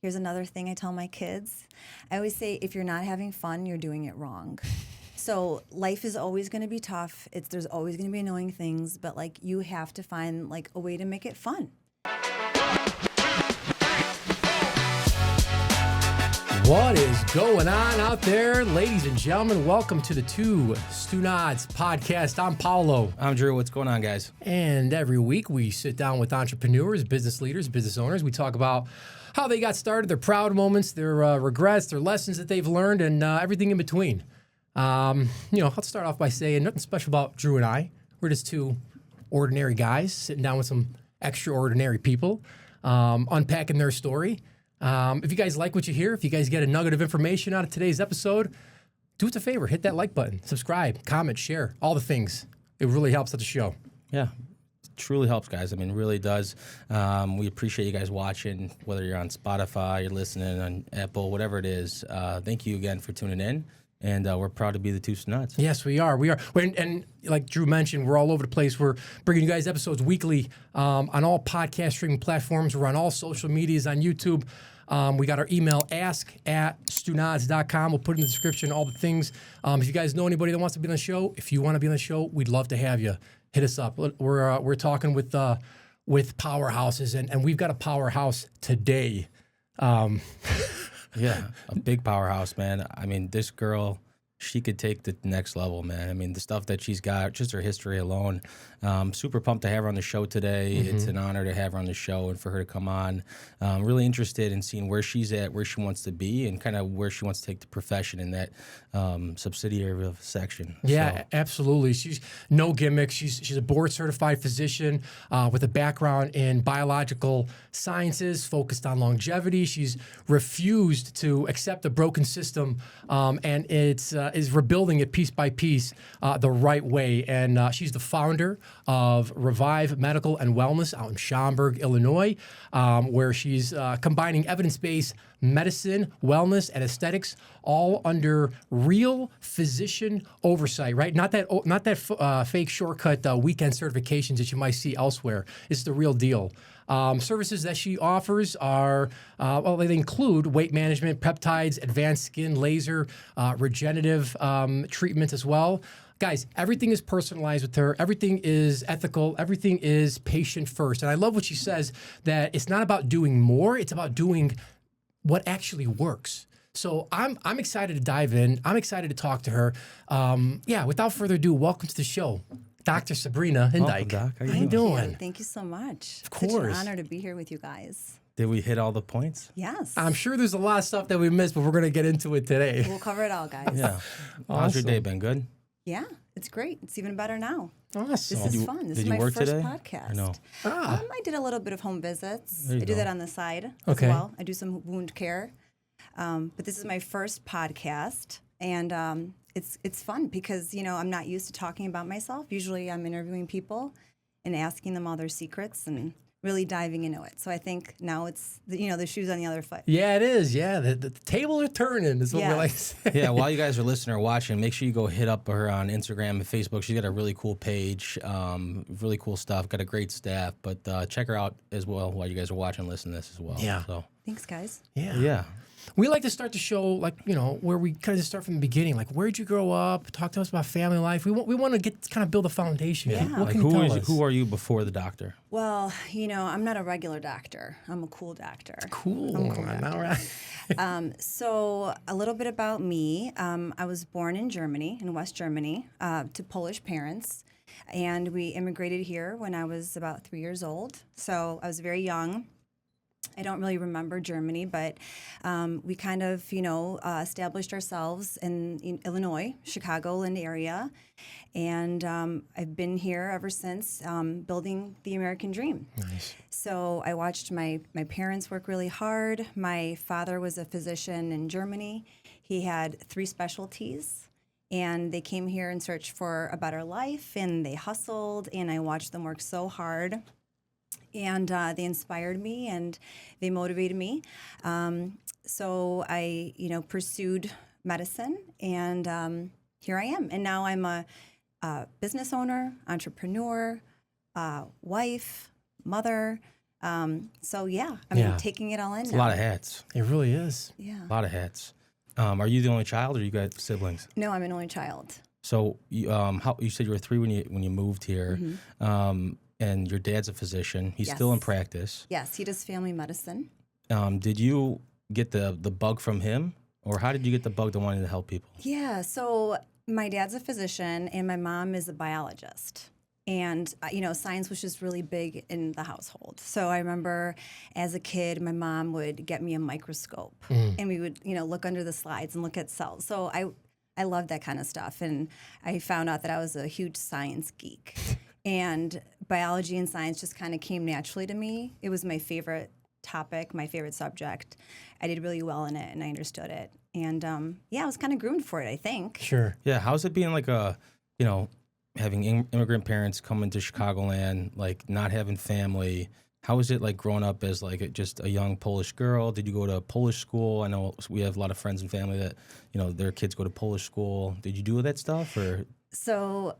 here's another thing I tell my kids. I always say, if you're not having fun, you're doing it wrong. So life is always going to be tough. There's always going to be annoying things, but like you have to find like a way to make it fun. What is going on out there, ladies and gentlemen? Welcome to the Two Stunads Podcast. I'm Paolo. I'm Drew. What's going on, guys? And every week we sit down with entrepreneurs, business leaders, business owners. We talk about how they got started, their proud moments, their regrets, their lessons that they've learned, and everything in between. I'll start off by saying nothing special about Drew and I. We're just two ordinary guys sitting down with some extraordinary people, unpacking their story. If you guys like what you hear, if you guys get a nugget of information out of today's episode, do us a favor, hit that like button, subscribe, comment, share, all the things. It really helps out the show. Yeah, it truly helps, guys. I mean, it really does. We appreciate you guys watching, whether you're on Spotify, you're listening on Apple, whatever it is. Thank you again for tuning in. And we're proud to be the Two Stunads. Yes, we are. And like Drew mentioned, we're all over the place. We're bringing you guys episodes weekly on all podcast streaming platforms. We're on all social medias, on YouTube. We got our email, ask@stunads.com. We'll put in the description all the things. If you guys know anybody that wants to be on the show, if you want to be on the show, we'd love to have you. Hit us up. We're talking with powerhouses, and we've got a powerhouse today. Yeah, a big powerhouse, man. I mean, this girl, she could take the next level, man. I mean, the stuff that she's got, just her history alone. Super pumped to have her on the show today. Mm-hmm. It's an honor to have her on the show and for her to come on. Really interested in seeing where she's at, where she wants to be, and kind of where she wants to take the profession in that subsidiary of section. Yeah, absolutely. She's no gimmicks. She's a board-certified physician with a background in biological sciences, focused on longevity. She's refused to accept a broken system, and is rebuilding it piece by piece the right way. And she's the founder of Revive Medical and Wellness out in Schaumburg, Illinois, where she's combining evidence-based medicine, wellness, and aesthetics, all under real physician oversight, right? Not that fake shortcut weekend certifications that you might see elsewhere. It's the real deal. Services that she offers are, they include weight management, peptides, advanced skin, laser, regenerative treatments as well. Guys, everything is personalized with her. Everything is ethical. Everything is patient first. And I love what she says, that it's not about doing more. It's about doing what actually works. So I'm excited to dive in. I'm excited to talk to her. Without further ado, welcome to the show, Dr. Sabrina Indyk. Welcome, Doc. How you doing? Thank you so much. Of course. Such an honor to be here with you guys. Did we hit all the points? Yes. I'm sure there's a lot of stuff that we missed, but we're going to get into it today. We'll cover it all, guys. Yeah. How's your day been? Good? Yeah, it's great. It's even better now. Awesome. This is fun. This is my first podcast. I know. I did a little bit of home visits. I do that on the side Okay. as well. I do some wound care. But this is my first podcast, and it's fun because, I'm not used to talking about myself. Usually I'm interviewing people and asking them all their secrets and really diving into it. So I think now it's, the shoes on the other foot. Yeah, it is. Yeah, the tables are turning is what we like to say. Yeah, while you guys are listening or watching, make sure you go hit up her on Instagram and Facebook. She's got a really cool page, really cool stuff, got a great staff. But check her out as well while you guys are watching and listening to this as well. Yeah. So. Thanks, guys. Yeah. We like to start the show where we kind of just start from the beginning. Like, where'd you grow up? Talk to us about family life. We want to kind of build a foundation. Yeah. What can you tell us? Who are you before the doctor? Well, I'm not a regular doctor. I'm a cool doctor. Cool. I'm a cool doctor. All right. So a little bit about me. I was born in Germany, in West Germany, to Polish parents. And we immigrated here when I was about 3 years old. So I was very young. I don't really remember Germany, but we kind of, established ourselves in Illinois, Chicagoland area. And I've been here ever since, building the American dream. Nice. So I watched my parents work really hard. My father was a physician in Germany. He had 3 specialties. And they came here in search for a better life, and they hustled, and I watched them work so hard. And they inspired me and they motivated me. So I, pursued medicine, and here I am. And now I'm a business owner, entrepreneur, wife, mother, So yeah, I mean, taking it all in. It's now. a lot of hats. It really is. Yeah. A lot of hats. Are you the only child, or you got siblings? No, I'm an only child. So you said you were 3 when you moved here, and your dad's a physician. He's still in practice. Yes, he does family medicine. Did you get the bug from him, or how did you get the bug to wanting to help people? Yeah, so my dad's a physician, and my mom is a biologist. And, science was just really big in the household. So I remember as a kid, my mom would get me a microscope, and we would, look under the slides and look at cells. So I loved that kind of stuff. And I found out that I was a huge science geek. And biology and science just kind of came naturally to me. It was my favorite topic, my favorite subject. I did really well in it, and I understood it. And, I was kind of groomed for it, I think. Sure. Yeah, how's it being like having immigrant parents coming to Chicagoland, like not having family? How is it like growing up as like just a young Polish girl? Did you go to Polish school? I know we have a lot of friends and family that, their kids go to Polish school. Did you do that stuff or? So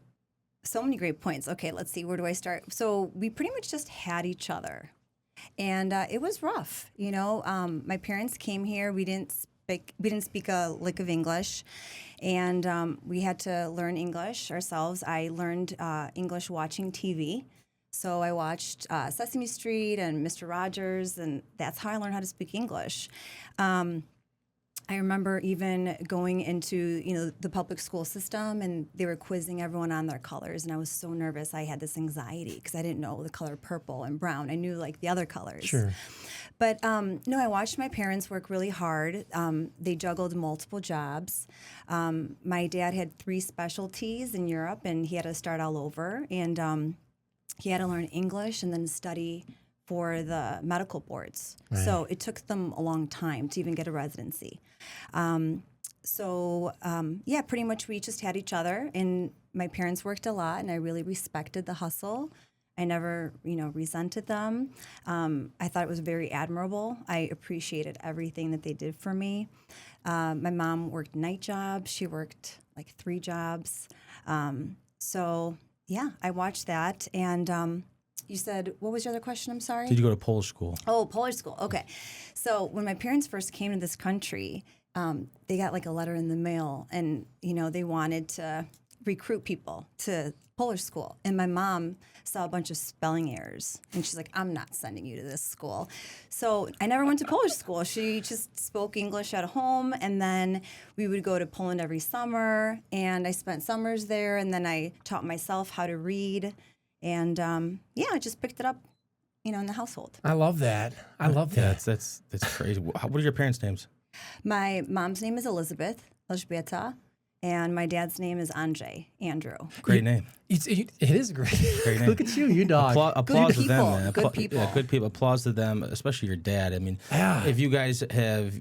many great points. Okay, let's see. Where do I start? So we pretty much just had each other. And it was rough. My parents came here. We didn't speak a lick of English. And we had to learn English ourselves. I learned English watching TV. So I watched Sesame Street and Mr. Rogers, and that's how I learned how to speak English. I remember even going into, the public school system, and they were quizzing everyone on their colors, and I was so nervous. I had this anxiety because I didn't know the color purple and brown. I knew, like, the other colors. Sure. But, no, I watched my parents work really hard. They juggled multiple jobs. My dad had 3 specialties in Europe, and he had to start all over. And he had to learn English and then study for the medical boards. Right. So it took them a long time to even get a residency. Pretty much we just had each other, and my parents worked a lot, and I really respected the hustle. I never, resented them. I thought it was very admirable. I appreciated everything that they did for me. My mom worked night jobs. She worked like 3 jobs. I watched that. And you said, what was your other question? I'm sorry. Did you go to Polish school? Oh, Polish school. Okay. So when my parents first came to this country, they got like a letter in the mail, and, they wanted to recruit people to Polish school. And my mom saw a bunch of spelling errors, and she's like, I'm not sending you to this school. So I never went to Polish school. She just spoke English at home, and then we would go to Poland every summer, and I spent summers there, and then I taught myself how to read, and I just picked it up, in the household. I love that. Yeah, that's crazy. What are your parents' names? My mom's name is Elżbieta, and my dad's name is Andrew. Great name. It is great name. Name. Look at you dog. Applause to them, people. man. Good people. Yeah, good people. Applause to them, especially your dad. I mean, if you guys have,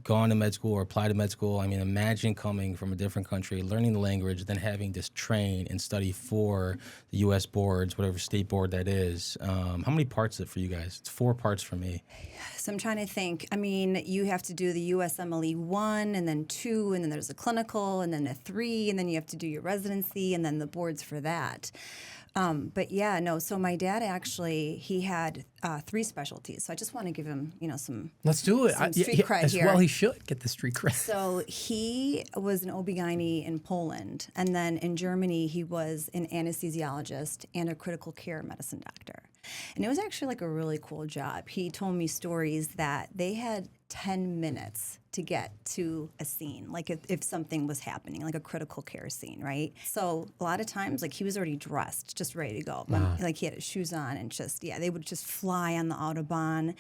gone to med school or applied to med school, I mean, imagine coming from a different country, learning the language, then having to train and study for the U.S. boards, whatever state board that is. How many parts is it for you guys? It's 4 parts for me. So I'm trying to think. I mean, you have to do the USMLE 1, and then 2, and then there's a clinical, and then a 3, and then you have to do your residency, and then the boards for that. So my dad actually, he had 3 specialties. So I just want to give him, some Let's do it. some street cred here. Well, he should get the street cred. So he was an OB-GYN in Poland, and then in Germany he was an anesthesiologist and a critical care medicine doctor. And it was actually like a really cool job. He told me stories that they had 10 minutes to get to a scene, like if something was happening, like a critical care scene, right? So a lot of times, like, he was already dressed, just ready to go. Wow. Like, he had his shoes on, and they would just fly on the Autobahn.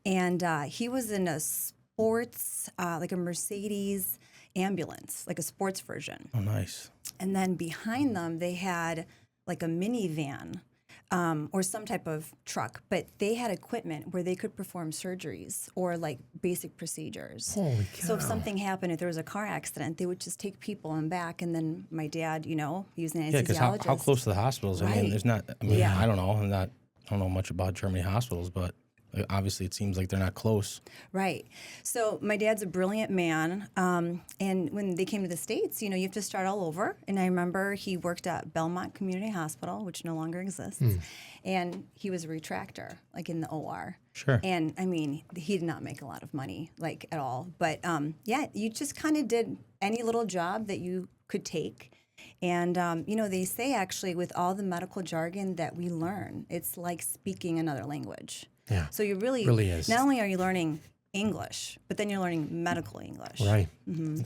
And he was in a sports, like a Mercedes ambulance, like a sports version. Oh, nice. And then behind them, they had like a minivan. Or some type of truck, but they had equipment where they could perform surgeries or like basic procedures. Holy cow. So if something happened, if there was a car accident, they would just take people and back. And then my dad, he was an anesthesiologist. Yeah, because how close to the hospitals? Right. I mean, there's not. I mean, Yeah. I don't know. I don't know much about Germany hospitals, but obviously it seems like they're not close. Right. So my dad's a brilliant man. And when they came to the States, you have to start all over. And I remember he worked at Belmont Community Hospital, which no longer exists. And he was a retractor, like in the OR. Sure. And I mean, he did not make a lot of money, like at all. But you just kind of did any little job that you could take. And, they say actually with all the medical jargon that we learn, it's like speaking another language. Yeah. So you really is. Not only are you learning English, but then you're learning medical English. Right.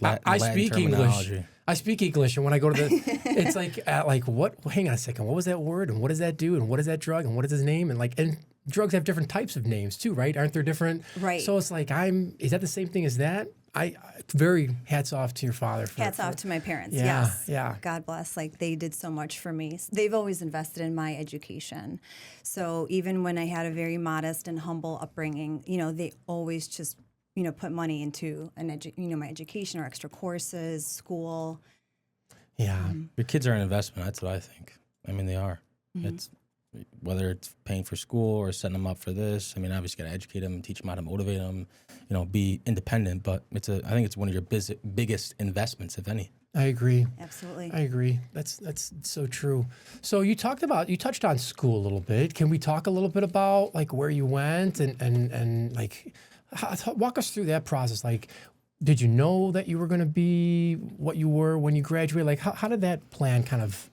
I Latin speak English. terminology. I speak English, and when I go to the, it's like what? Hang on a second. What was that word? And what does that do? And what is that drug? And what is his name? And drugs have different types of names too, right? Aren't there different? Right. So it's like is that the same thing as that? I very hats off to your father. Hats off to my parents. Yeah, Yes. yeah. God bless. Like they did so much for me. They've always invested in my education. So even when I had a very modest and humble upbringing, they always just put money into my education or extra courses, school. Yeah. Your kids are an investment. That's what I think. I mean, they are. It's whether it's paying for school or setting them up for this. I mean, obviously, got to educate them, teach them how to motivate them, be independent. But I think it's one of your biggest investments, if any. I agree. Absolutely. I agree. That's so true. So you touched on school a little bit. Can we talk a little bit about like where you went and like walk us through that process? Like, did you know that you were going to be what you were when you graduated? Like, how did that plan kind of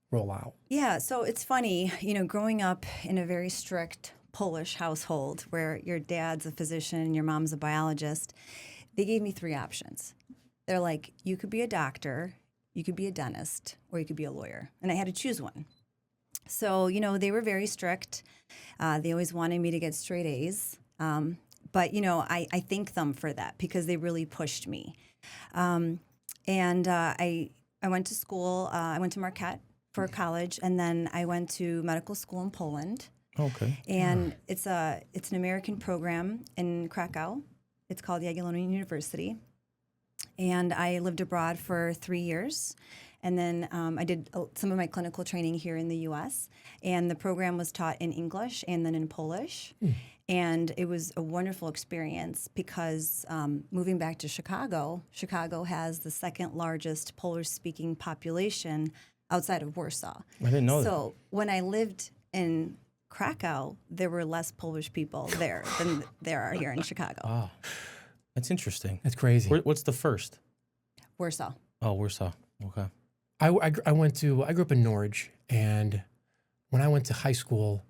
roll out? Yeah, so it's funny, growing up in a very strict Polish household where your dad's a physician and your mom's a biologist, they gave me 3 options. They're like, you could be a doctor, you could be a dentist, or you could be a lawyer. And I had to choose one. So, they were very strict. They always wanted me to get straight A's. But, I thank them for that because they really pushed me. I went to school. I went to Marquette for college, and then I went to medical school in Poland. Okay. And it's an American program in Krakow. It's called Jagiellonian University. And I lived abroad for 3 years. And then I did some of my clinical training here in the U.S. And the program was taught in English and then in Polish. And it was a wonderful experience because moving back to Chicago has the second largest Polish-speaking population outside of Warsaw. I didn't know that. So when I lived in Krakow, there were less Polish people there than there are here in Chicago. Wow. That's interesting. That's crazy. What's the first? Warsaw. Oh, Warsaw. Okay. I grew up in Norwich, and when I went to high school,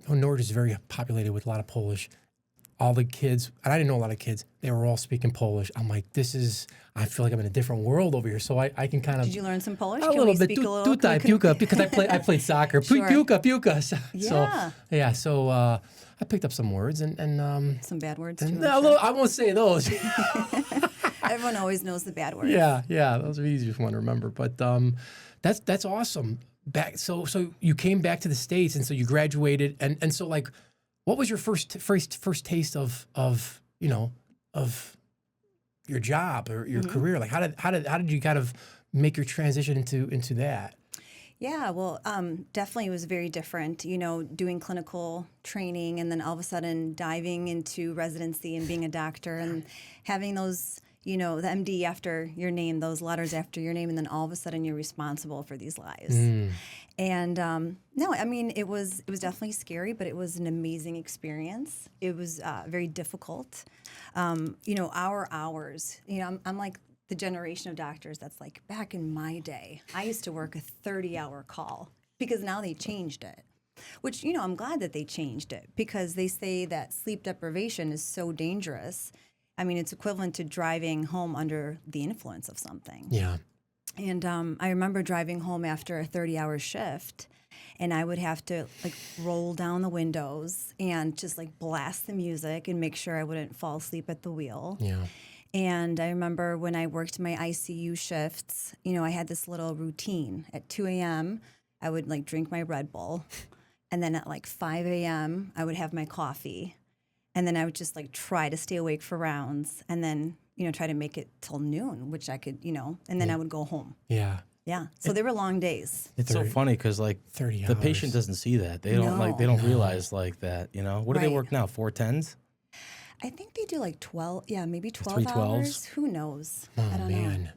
Norwich is very populated with a lot of Polish. All the kids, and I didn't know a lot of kids, they were all speaking Polish. I'm like, I feel like I'm in a different world over here. So I can kind of. Did you learn some Polish? A little bit. Tutaj, piłka, because I played soccer. Sure. Piłka. Yeah. So I picked up some words and some bad words too. I won't say those. Everyone always knows the bad words. Yeah, those are easiest one to remember. But that's awesome. So you came back to the States, and so you graduated, and so like, what was your first taste of your job or your career? Like, how did you kind of make your transition into that? Yeah, well, definitely it was very different, doing clinical training and then all of a sudden diving into residency and being a doctor and having those, the MD after your name, those letters after your name, and then all of a sudden you're responsible for these lives. And no, I mean, it was definitely scary, but it was an amazing experience. It was very difficult. Our hours, I'm like the generation of doctors that's like back in my day, I used to work a 30-hour call because now they changed it, which, I'm glad that they changed it because they say that sleep deprivation is so dangerous. I mean, it's equivalent to driving home under the influence of something. Yeah. And I remember driving home after a 30-hour shift, and I would have to like roll down the windows and just like blast the music and make sure I wouldn't fall asleep at the wheel. Yeah. And I remember when I worked my ICU shifts, I had this little routine. At 2 a.m., I would like drink my Red Bull. And then at like 5 a.m., I would have my coffee. And then I would just like try to stay awake for rounds and then, try to make it till noon, which I could, and then I would go home. Yeah. Yeah. So they were long days. It's so funny because like 30 the hours. patient doesn't see that. They don't realize like that, you know. What do they Right. work now? 410s? I think they do like 12, maybe 12 312s? hours. Who knows? Oh, I don't know. man.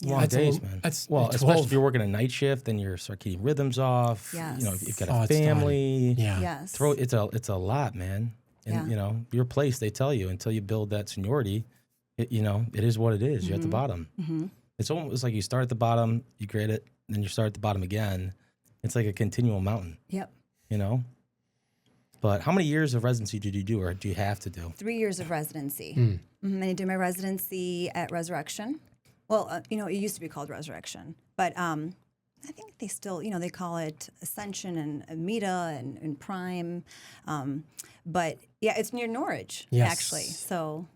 Long That's a days, little- man. that's well, 12. especially if you're working a night shift, then your circadian rhythms off. Yes. You know, if you've got Oh, a it's done. family. Yeah. Yes. It's a lot, man. And Yeah. you know, your place, they tell you until you build that seniority, it is what it is. You're at the bottom. Mm-hmm. It's almost like you start at the bottom, you grade it, then you start at the bottom again. It's like a continual mountain, Yep. you know? But how many years of residency did you do, or do you have to do? 3 years of residency. Mm. And I did my residency at Resurrection. Well, it used to be called Resurrection, but I think they still, they call it Ascension and Amita and Prime. But yeah, it's near Norwich, Yes. actually. So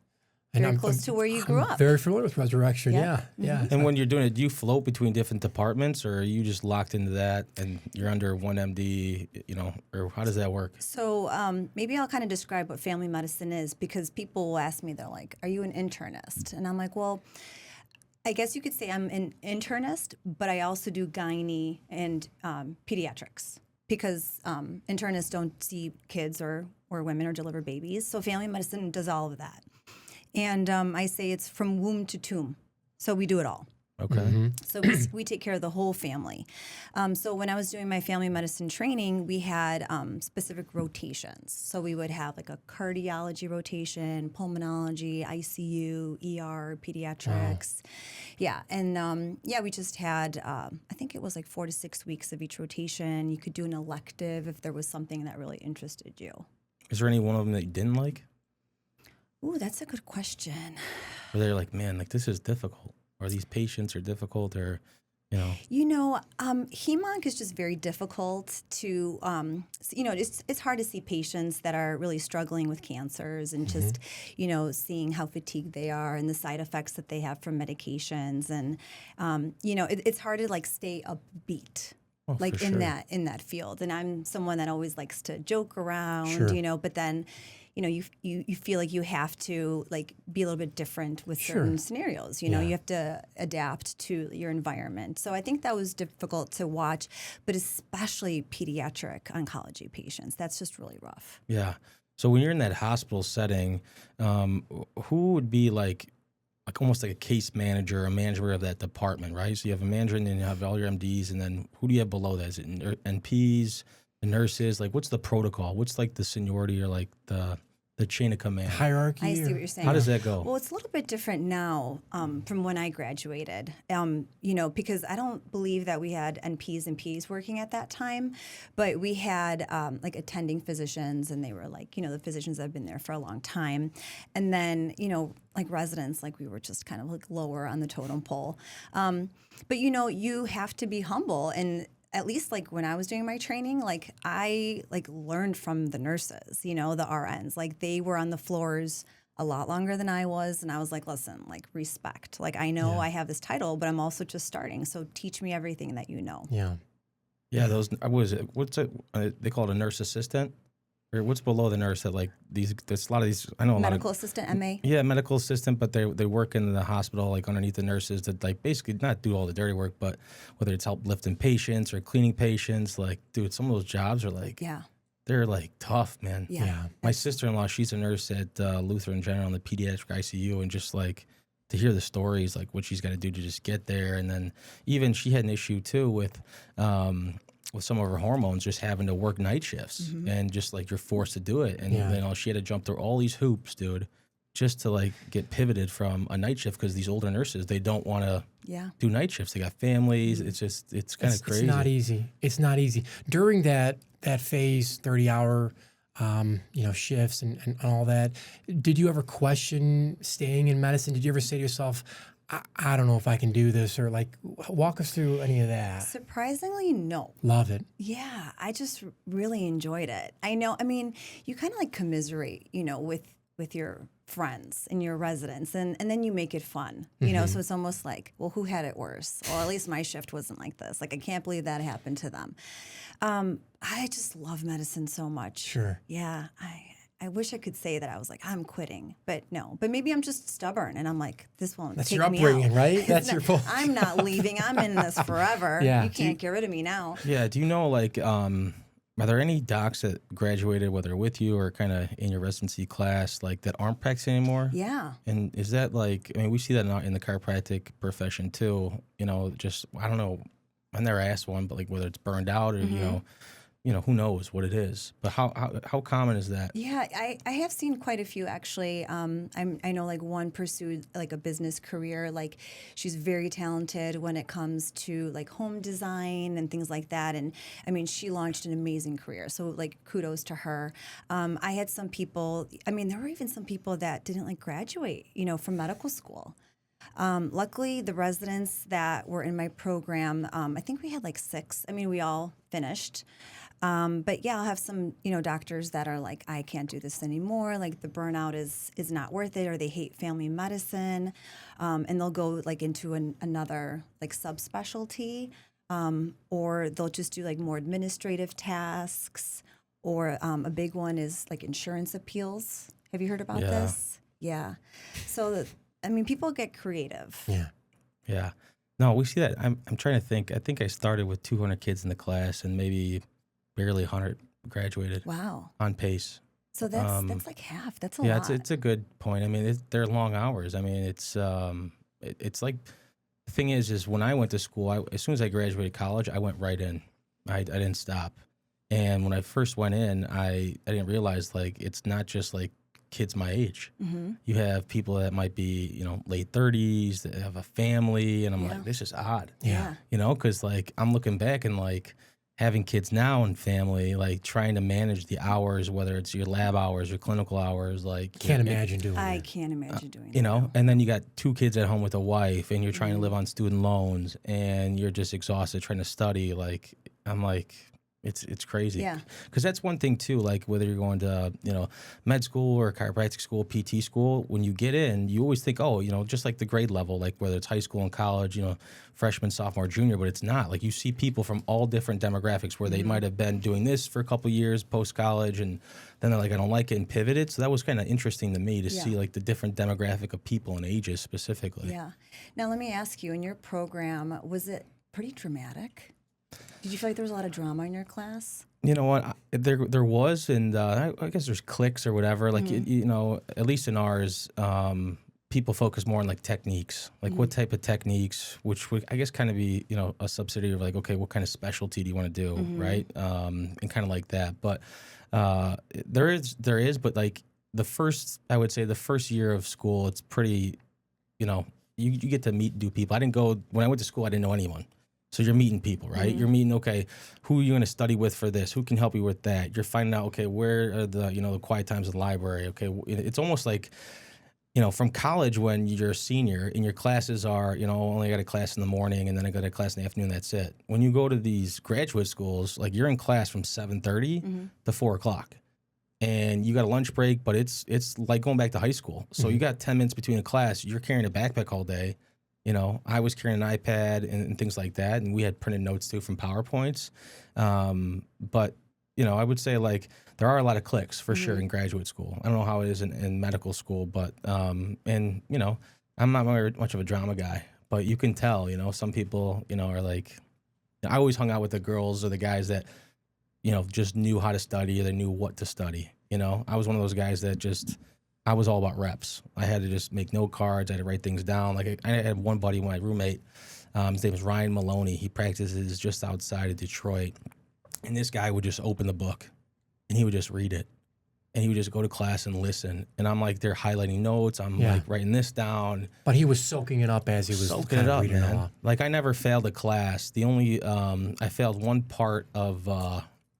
And very I'm- close to where you grew I'm up. very familiar with Resurrection. Yeah. Yeah. And when you're doing it, do you float between different departments, or are you just locked into that and you're under one MD, or how does that work? So maybe I'll kind of describe what family medicine is, because people will ask me, they're like, are you an internist? And I'm like, well, I guess you could say I'm an internist, but I also do gynae and pediatrics, because internists don't see kids or women or deliver babies. So family medicine does all of that. And I say it's from womb to tomb. So we do it all. Okay. Mm-hmm. So we take care of the whole family. So when I was doing my family medicine training, we had specific rotations. So we would have like a cardiology rotation, pulmonology, ICU, ER, pediatrics. Yeah. And we just had, I think it was like 4 to 6 weeks of each rotation. You could do an elective if there was something that really interested you. Is there any one of them that you didn't like? Ooh, that's a good question. Or they're like, man, like this is difficult, or these patients are difficult, or, Hem-onc is just very difficult to, it's hard to see patients that are really struggling with cancers and just, seeing how fatigued they are and the side effects that they have from medications. And, it's hard to like stay upbeat. Oh, Like for in sure. that field. And I'm someone that always likes to joke around, Sure. but then, you feel like you have to like be a little bit different with certain scenarios. You have to adapt to your environment. So I think that was difficult to watch, but especially pediatric oncology patients. That's just really rough. Yeah. So when you're in that hospital setting, who would be like almost like a case manager, a manager of that department, right? So you have a manager and then you have all your MDs, and then who do you have below that? Is it NPs, the nurses? Like what's the protocol? What's like the seniority or like the chain of command? Hierarchy. I see or- what you're saying. How does that go? Well, it's a little bit different now from when I graduated, because I don't believe that we had NPs and Ps working at that time, but we had like attending physicians, and they were like, the physicians that have been there for a long time. And then, like residents, like we were just kind of like lower on the totem pole. But, you have to be humble. And at least like when I was doing my training, like I like learned from the nurses, the RNs, like they were on the floors a lot longer than I was. And I was like, listen, like respect. Like I know I have this title, but I'm also just starting. So teach me everything that you know. Yeah. Yeah, those, what is it? What's it? They call it a nurse assistant? Or what's below the nurse that like these, there's a lot of these, I know a Medical lot of. assistant, MA. Yeah, medical assistant, but they work in the hospital like underneath the nurses that like basically not do all the dirty work, but whether it's help lifting patients or cleaning patients, like dude, some of those jobs are like Yeah. they're like tough, man. Yeah. My sister-in-law, she's a nurse at Lutheran General in the pediatric ICU, and just like to hear the stories, like what she's got to do to just get there, and then even she had an issue too with some of her hormones, just having to work night shifts, and just like you're forced to do it, and she had to jump through all these hoops, dude, just to like get pivoted from a night shift because these older nurses, they don't want to do night shifts. They got families. It's just it's kind of crazy. It's not easy. It's not easy. During that phase, 30-hour shifts and all that, did you ever question staying in medicine? Did you ever say to yourself, I don't know if I can do this, or like walk us through any of that? Surprisingly, no. Love it. Yeah, I just really enjoyed it. I know, I mean, you kind of like commiserate, with your friends and your residents, and then you make it fun, so it's almost like, well, who had it worse? Well, at least my shift wasn't like this. Like, I can't believe that happened to them. I just love medicine so much. Sure. Yeah, I wish I could say that I was like, I'm quitting, but no. But maybe I'm just stubborn, and I'm like, this won't That's take your me upbringing, out. right? That's your full. I'm not leaving. I'm in this forever. Yeah. You can't get rid of me now. Yeah. Do you know, like, are there any docs that graduated, whether with you or kind of in your residency class, like that aren't practicing anymore? Yeah. And is that like, I mean, we see that in the chiropractic profession too, you know, just, I don't know, I never asked one, but like whether it's burned out or, you know, who knows what it is, but how common is that? Yeah, I have seen quite a few actually. I know like one pursued like a business career. Like she's very talented when it comes to like home design and things like that. And I mean, she launched an amazing career. So like kudos to her. I had some people. I mean, there were even some people that didn't like graduate, you know, from medical school. Luckily, the residents that were in my program, I think we had like 6. I mean, we all finished. But yeah, I'll have some, you know, doctors that are like, I can't do this anymore. Like the burnout is not worth it, or they hate family medicine, and they'll go like into another like subspecialty, or they'll just do like more administrative tasks, or a big one is like insurance appeals. Have you heard about this? Yeah. So I mean, people get creative. Yeah. Yeah. No, we see that. I'm trying to think. I think I started with 200 kids in the class, and maybe barely 100 graduated. Wow. On pace. So that's like half. That's a yeah, lot. it's a good point. I mean, they're long hours. I mean, it's like the thing is when I went to school, as soon as I graduated college, I went right in. I didn't stop. And when I first went in, I didn't realize like it's not just like kids my age. Mm-hmm. You have people that might be, you know, late 30s that have a family, and I'm like, this is odd. Yeah. You know, because like I'm looking back and like having kids now and family, like trying to manage the hours, whether it's your lab hours, your clinical hours, like Can't imagine doing I that. can't imagine doing that. you know, and then you got 2 kids at home with a wife, and you're trying to live on student loans, and you're just exhausted trying to study. Like I'm like, it's crazy. Yeah. Because that's one thing too. Like whether you're going to, you know, med school or chiropractic school, PT school, when you get in, you always think, oh, you know, just like the grade level, like whether it's high school and college, you know, freshman, sophomore, junior, but it's not. Like you see people from all different demographics where they might have been doing this for a couple of years post college, and then they're like, I don't like it, and pivoted. So that was kind of interesting to me to see like the different demographic of people and ages specifically. Yeah. Now let me ask you, in your program, was it pretty dramatic? Did you feel like there was a lot of drama in your class? You know what? There was, and I guess there's cliques or whatever. Like you know, at least in ours, people focus more on like techniques, like what type of techniques, which would I guess kind of be, you know, a subsidiary of like, okay, what kind of specialty do you want to do, right? And kind of like that. But there is, but like I would say the first year of school, it's pretty, you know, you get to meet new people. When I went to school, I didn't know anyone. So you're meeting people, right? You're meeting, okay, who are you going to study with for this? Who can help you with that? You're finding out, okay, where are the, you know, the quiet times in the library? Okay, it's almost like, you know, from college when you're a senior and your classes are, you know, only got a class in the morning and then I got a class in the afternoon, that's it. When you go to these graduate schools, like you're in class from 7:30 to 4 o'clock. And you got a lunch break, but it's like going back to high school. So you got 10 minutes between a class. You're carrying a backpack all day. You know, I was carrying an iPad and things like that, and we had printed notes too from PowerPoints. But, you know, I would say like there are a lot of cliques for sure in graduate school. I don't know how it is in medical school, but, and, you know, I'm not very much of a drama guy, but you can tell, you know, some people, you know, are like, I always hung out with the girls or the guys that, you know, just knew how to study or they knew what to study. You know, I was one of those guys that I was all about reps. I had to just make note cards. I had to write things down. Like I had one buddy, my roommate, his name was Ryan Maloney. He practices just outside of Detroit. And this guy would just open the book and he would just read it. And he would just go to class and listen. And I'm like, they're highlighting notes. I'm like writing this down. But he was soaking it up as he was soaking it up, reading man. it all. Like I never failed a class. The only, I failed one part of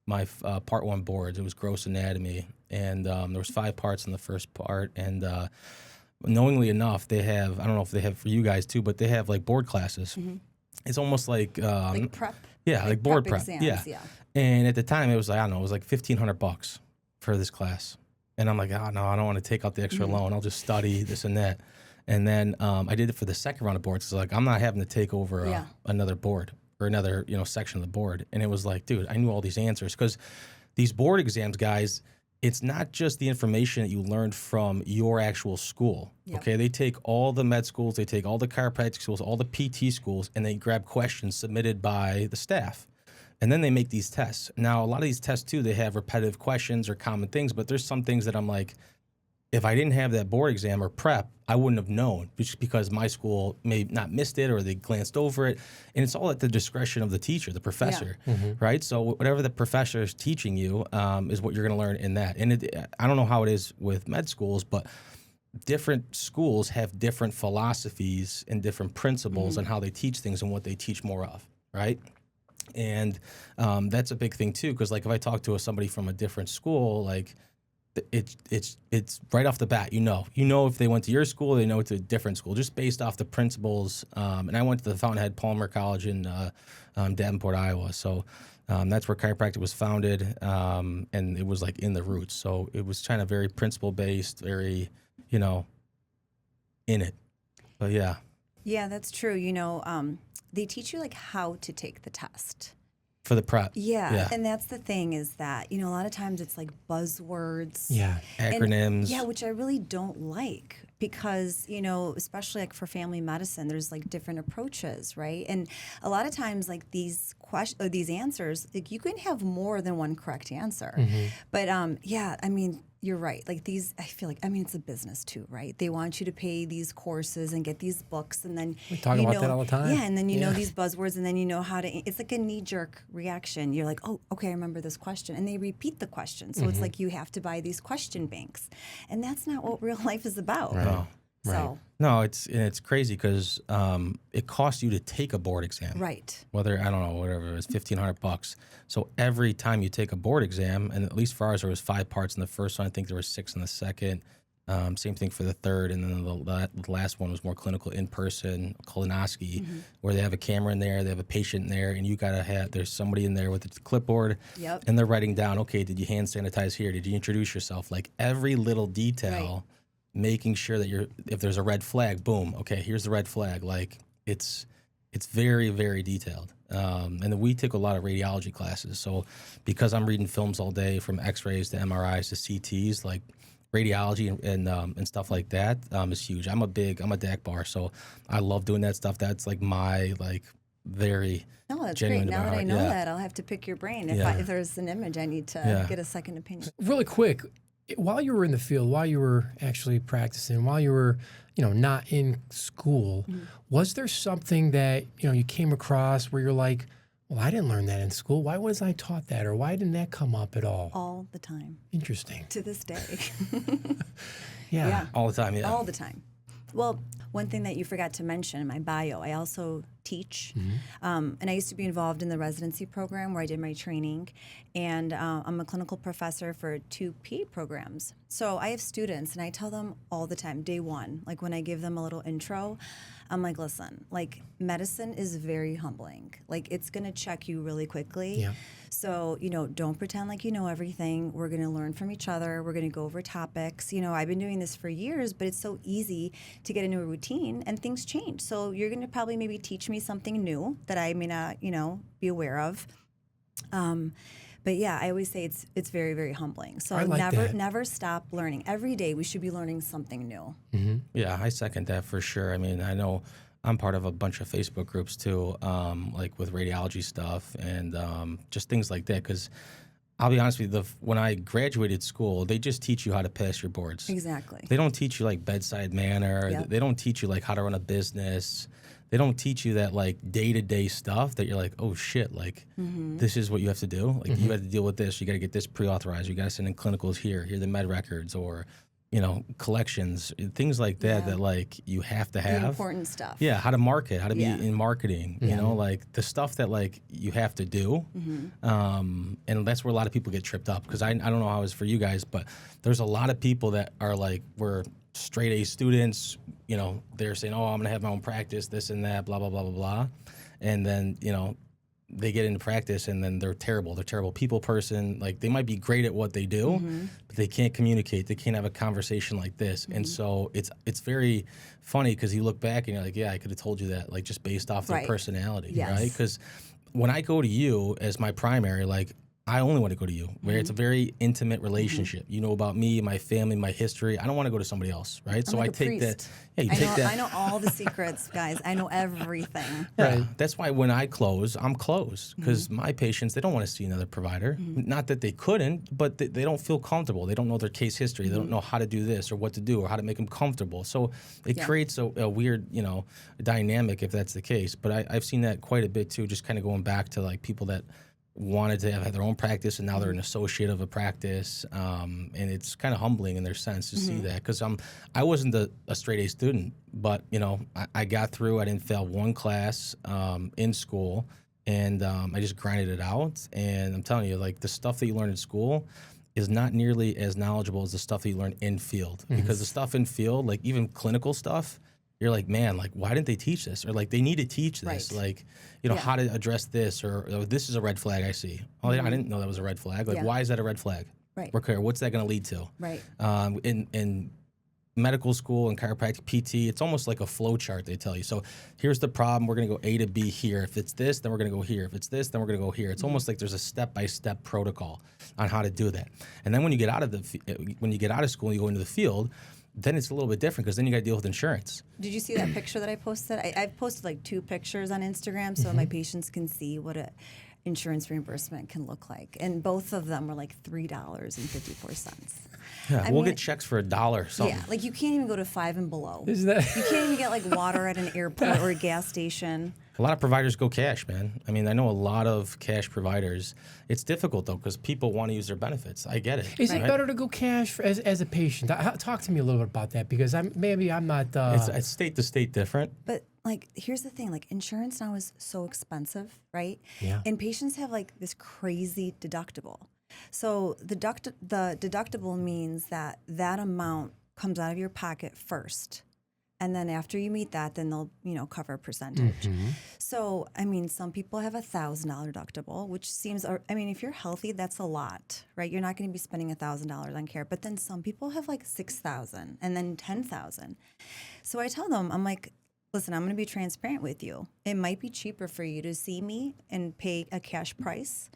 my part 1 boards. It was gross anatomy. And there was 5 parts in the first part, and knowingly enough, they have, I don't know if they have for you guys too, but they have like board classes. It's almost like prep. Yeah, like board prep. Exams, yeah. And at the time, it was like, I don't know, it was like $1,500 for this class. And I'm like, oh no, I don't want to take out the extra loan. I'll just study this and that. And then I did it for the second round of boards. It's like, I'm not having to take over another board or another, you know, section of the board. And it was like, dude, I knew all these answers because these board exams, guys, it's not just the information that you learned from your actual school. Yep. Okay, they take all the med schools, they take all the chiropractic schools, all the PT schools, and they grab questions submitted by the staff. And then they make these tests. Now, a lot of these tests, too, they have repetitive questions or common things, but there's some things that I'm like, if I didn't have that board exam or prep, I wouldn't have known, just because my school may not missed it or they glanced over it. And it's all at the discretion of the teacher, the professor, right? So whatever the professor is teaching you is what you're going to learn in that. And I don't know how it is with med schools, but different schools have different philosophies and different principles on how they teach things and what they teach more of, right? And that's a big thing, too, because like if I talk to somebody from a different school, like, it's right off the bat, you know if they went to your school, they know it's a different school, just based off the principles. And I went to the Fountainhead Palmer College in Davenport, Iowa. So that's where chiropractic was founded, and it was like in the roots. So it was kind of very principle based, very, in it. But yeah. Yeah, that's true. They teach you like how to take the test. For the prep. Yeah. And that's the thing is that, a lot of times it's like buzzwords. Yeah. Acronyms. And, which I really don't like because, especially like for family medicine, there's like different approaches, right? And a lot of times like these these answers, like you can have more than one correct answer. But you're right. Like these, I feel like, it's a business too, right? They want you to pay these courses and get these books, and then we talk about that all the time. Yeah, and then you know these buzzwords, and then you know how to. It's like a knee-jerk reaction. You're like, oh, okay, I remember this question, and they repeat the question. So it's like you have to buy these question banks, and that's not what real life is about. Right. No. So no, it's crazy because it costs you to take a board exam. Right. Whether, I don't know, whatever it was, $1,500. So every time you take a board exam, and at least for ours, there was 5 parts in the first one. I think there was 6 in the second. Same thing for the third, and then the last one was more clinical, in-person, colonoscopy, where they have a camera in there, they have a patient in there, and you gotta have, there's somebody in there with a clipboard, and they're writing down, okay, did you hand sanitize here? Did you introduce yourself? Like every little detail, making sure that if there's a red flag, boom, okay, here's the red flag. Like it's very, very detailed. And then we took a lot of radiology classes. So because I'm reading films all day, from X-rays to MRIs to CTs, like radiology and stuff like that is huge. I'm a DAC bar, so I love doing that stuff. That's like my very that's genuine great. to my Now that heart. I know that, I'll have to pick your brain. If there's an image, I need to get a second opinion. Really quick, while you were in the field, while you were actually practicing, while you were, not in school, was there something that, you came across where you're like, well, I didn't learn that in school. Why wasn't I taught that? Or why didn't that come up at all? All the time. Interesting. To this day. Yeah. All the time, All the time. Well, one thing that you forgot to mention in my bio, I also teach. And I used to be involved in the residency program where I did my training. And I'm a clinical professor for 2 PA programs. So I have students, and I tell them all the time, day one, like when I give them a little intro, I'm like, listen, like medicine is very humbling. Like it's going to check you really quickly. Yeah. So, don't pretend like you know everything. We're going to learn from each other. We're going to go over topics. I've been doing this for years, but it's so easy to get into a routine and things change. So you're going to probably maybe teach me something new that I may not, be aware of. But yeah, I always say it's very, very humbling. So I like never stop learning. Every day we should be learning something new. Yeah, I second that for sure. I mean, I know I'm part of a bunch of Facebook groups too, like with radiology stuff and just things like that. Because I'll be honest with you, when I graduated school, they just teach you how to pass your boards. Exactly. They don't teach you like bedside manner. Yep. They don't teach you like how to run a business. They don't teach you that like day-to-day stuff that you're like, oh shit, like this is what you have to do. Like you have to deal with this. You got to get this pre-authorized. You got to send in clinicals here are the med records, or collections, things like that that like you have to have. The important stuff. Yeah, how to market, how to be in marketing, like the stuff that like you have to do. And that's where a lot of people get tripped up, because I don't know how it was for you guys, but there's a lot of people that are like, we're straight A students, they're saying, oh, I'm going to have my own practice, this and that, blah, blah, blah, blah, blah. And then, they get into practice and then they're terrible. They're a terrible people person. Like they might be great at what they do, but they can't communicate. They can't have a conversation like this. And so it's very funny because you look back and you're like, yeah, I could have told you that, like just based off their personality, right? Because when I go to you as my primary, like I only want to go to you, where it's a very intimate relationship. You know about me, my family, my history. I don't want to go to somebody else, right? I'm like I a take priest. that. Yeah, you take that. I know all the secrets, guys. I know everything. Yeah, Right. that's why when I close, I'm closed because my patients, they don't want to see another provider. Not that they couldn't, but they don't feel comfortable. They don't know their case history. They don't know how to do this or what to do or how to make them comfortable. So it creates a weird, dynamic if that's the case. But I've seen that quite a bit too, just kind of going back to like people that wanted to have their own practice and now they're an associate of a practice, and it's kind of humbling in their sense to see that, because I wasn't a straight A student, but I got through. I didn't fail one class in school, and I just grinded it out. And I'm telling you, like, the stuff that you learn in school is not nearly as knowledgeable as the stuff that you learn in field, because the stuff in field, like even clinical stuff, you're like, man, like, why didn't they teach this? Or like, they need to teach this, like, how to address this, or this is a red flag I see. Oh, I didn't know that was a red flag. Like, why is that a red flag? Right. Okay, what's that going to lead to? Right. In medical school and chiropractic PT, it's almost like a flow chart, they tell you. So here's the problem. We're going to go A to B here. If it's this, then we're going to go here. If it's this, then we're going to go here. It's almost like there's a step-by-step protocol on how to do that. And then when you get out of school and you go into the field, then it's a little bit different, because then you got to deal with insurance. Did you see that picture that I posted? I've posted like 2 pictures on Instagram so my patients can see what a insurance reimbursement can look like. And both of them were like $3.54. Yeah, we'll get checks for $1 something. Yeah, like you can't even go to 5 and below. Is that? You can't even get like water at an airport or a gas station. A lot of providers go cash, man. I mean, I know a lot of cash providers. It's difficult, though, because people want to use their benefits. I get it. Is it better to go cash as a patient? Talk to me a little bit about that, because I'm not. It's state to state different. But like, here's the thing: like, insurance now is so expensive, right? Yeah. And patients have like this crazy deductible. So the deductible means that amount comes out of your pocket first. And then after you meet that, then they'll, cover a percentage. So, I mean, some people have $1,000 deductible, which seems, if you're healthy, that's a lot, right? You're not going to be spending $1,000 on care. But then some people have like $6,000 and then $10,000. So I tell them, I'm like, listen, I'm going to be transparent with you. It might be cheaper for you to see me and pay a cash price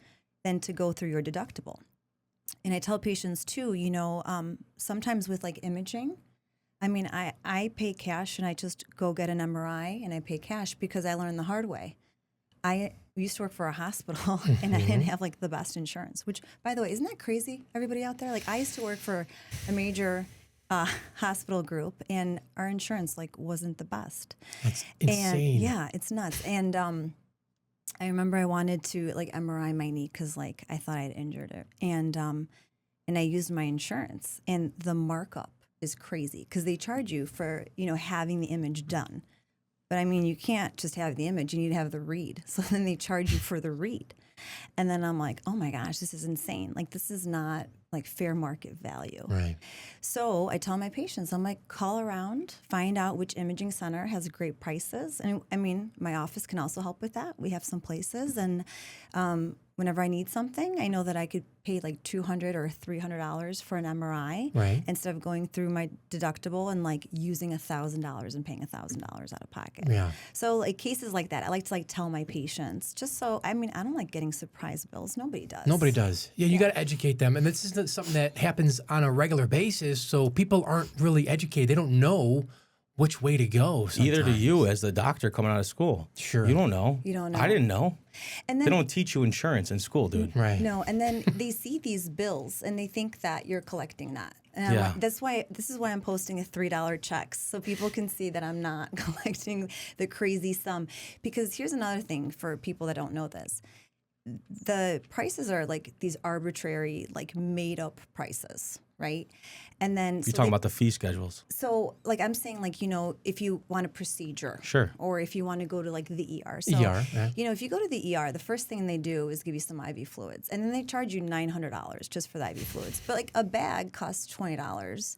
than to go through your deductible. And I tell patients too, sometimes with like imaging, I pay cash and I just go get an MRI and I pay cash because I learned the hard way. I used to work for a hospital and I didn't have like the best insurance, which, by the way, isn't that crazy, everybody out there? Like, I used to work for a major hospital group and our insurance like wasn't the best. That's insane. And, yeah, it's nuts. And I remember I wanted to like MRI my knee because like I thought I'd injured it. And I used my insurance, and the markup is crazy because they charge you for, having the image done. But you can't just have the image, you need to have the read. So then they charge you for the read. And then I'm like, oh my gosh, this is insane. Like, this is not like fair market value. Right. So I tell my patients, I'm like, call around, find out which imaging center has great prices. And my office can also help with that. We have some places, and whenever I need something, I know that I could pay like $200 or $300 for an MRI, right, instead of going through my deductible and like using $1,000 and paying $1,000 out of pocket. Yeah. So like cases like that, I like to like tell my patients, just so, I don't like getting surprise bills. Nobody does. Nobody does. Yeah, you got to educate them. And this isn't something that happens on a regular basis. So people aren't really educated. They don't know which way to go sometimes. Either do you as the doctor coming out of school. Sure. You don't know. You don't know. I didn't know. And then, they don't teach you insurance in school, dude. Right. No, and then they see these bills and they think that you're collecting that. And Yeah. this is why I'm posting a $3 checks, so people can see that I'm not collecting the crazy sum. Because here's another thing for people that don't know this. The prices are like these arbitrary, like made up prices, right? And then You're talking about the fee schedules. So, like, I'm saying, like, if you want a procedure. Sure. Or if you want to go to, like, the ER. So, ER, yeah. if you go to the ER, the first thing they do is give you some IV fluids. And then they charge you $900 just for the IV fluids. But, like, a bag costs $20.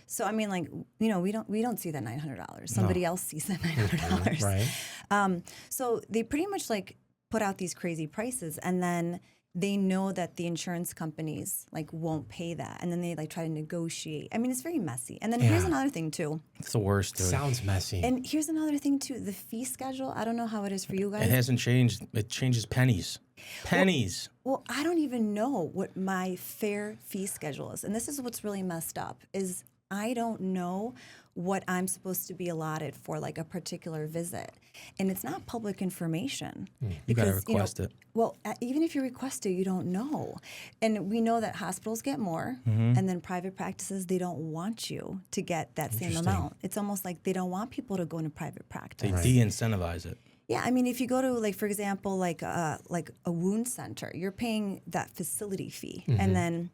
So, we don't see that $900. Somebody else sees that $900. Right. So they pretty much, like, put out these crazy prices, and then they know that the insurance companies like won't pay that, and then they like try to negotiate. It's very messy. And then here's another thing too. It's the worst, dude. Sounds messy. And here's another thing too. The fee schedule, I don't know how it is for you guys. It hasn't changed. It changes pennies. Pennies. Well, I don't even know what my fair fee schedule is. And this is what's really messed up is I don't know what I'm supposed to be allotted for like a particular visit. And it's not public information. You got to request it. Well, even if you request it, you don't know. And we know that hospitals get more, and then private practices, they don't want you to get that same amount. It's almost like they don't want people to go into private practice. They de-incentivize it. Yeah, I mean, if you go to, like, for example, like a wound center, you're paying that facility fee, and then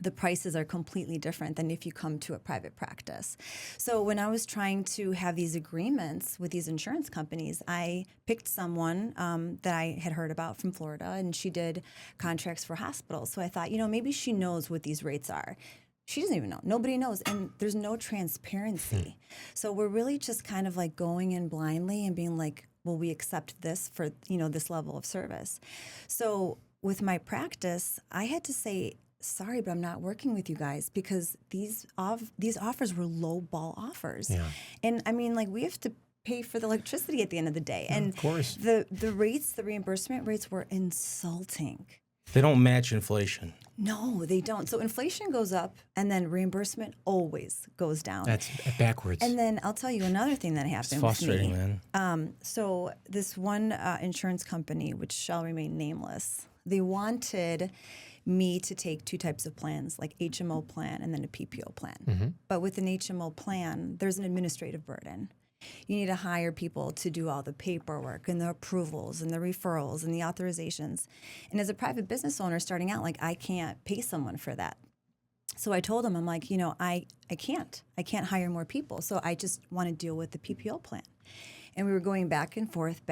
the prices are completely different than if you come to a private practice. So when I was trying to have these agreements with these insurance companies, I picked someone that I had heard about from Florida, and she did contracts for hospitals. So I thought, maybe she knows what these rates are. She doesn't even know. Nobody knows. And there's no transparency. So we're really just kind of like going in blindly and being like, well, we accept this for, this level of service. So with my practice, I had to say, sorry, but I'm not working with you guys because these offers were low ball offers. Yeah. And I mean, like, we have to pay for the electricity at the end of the day. And of course. The rates, the reimbursement rates were insulting. They don't match inflation. No, they don't. So inflation goes up, and then reimbursement always goes down. That's backwards. And then I'll tell you another thing that happened It's frustrating, with me. man. So this one insurance company, which shall remain nameless, they wanted me to take two types of plans, like HMO plan and then a PPO plan. But with an HMO plan, there's an administrative burden. You need to hire people to do all the paperwork and the approvals and the referrals and the authorizations. And as a private business owner starting out, like, I can't pay someone for that. So I told him, I'm like, I can't hire more people. So I just want to deal with the PPO plan. And we were going back and forth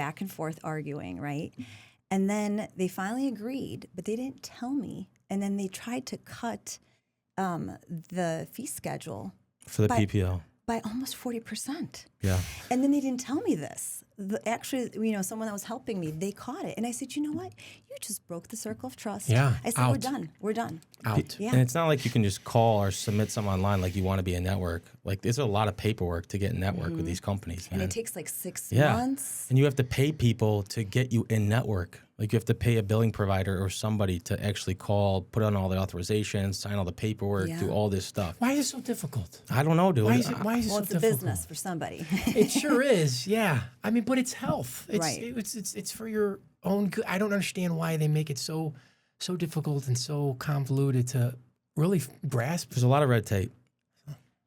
arguing, right? And then they finally agreed, but they didn't tell me. And then they tried to cut the fee schedule For the PPO. by almost 40%. Yeah. And then they didn't tell me this. Actually, someone that was helping me, they caught it. And I said, you know what? You just broke the circle of trust. Yeah, I said, out. We're done. Out. Yeah. And it's not like you can just call or submit some online like you want to be a network. Like, there's a lot of paperwork to get in network with these companies, man. And it takes like 6 Yeah. months. And you have to pay people to get you in network. Like, you have to pay a billing provider or somebody to actually call, put on all the authorizations, sign all the paperwork, Yeah. do all this stuff. Why is it so difficult? I don't know, dude. Why is it Well, so it's a difficult? business for somebody. It sure is, yeah. I mean, but it's health. It's, Right. It's for your own good. I don't understand why they make it so difficult and so convoluted to really grasp. There's a lot of red tape.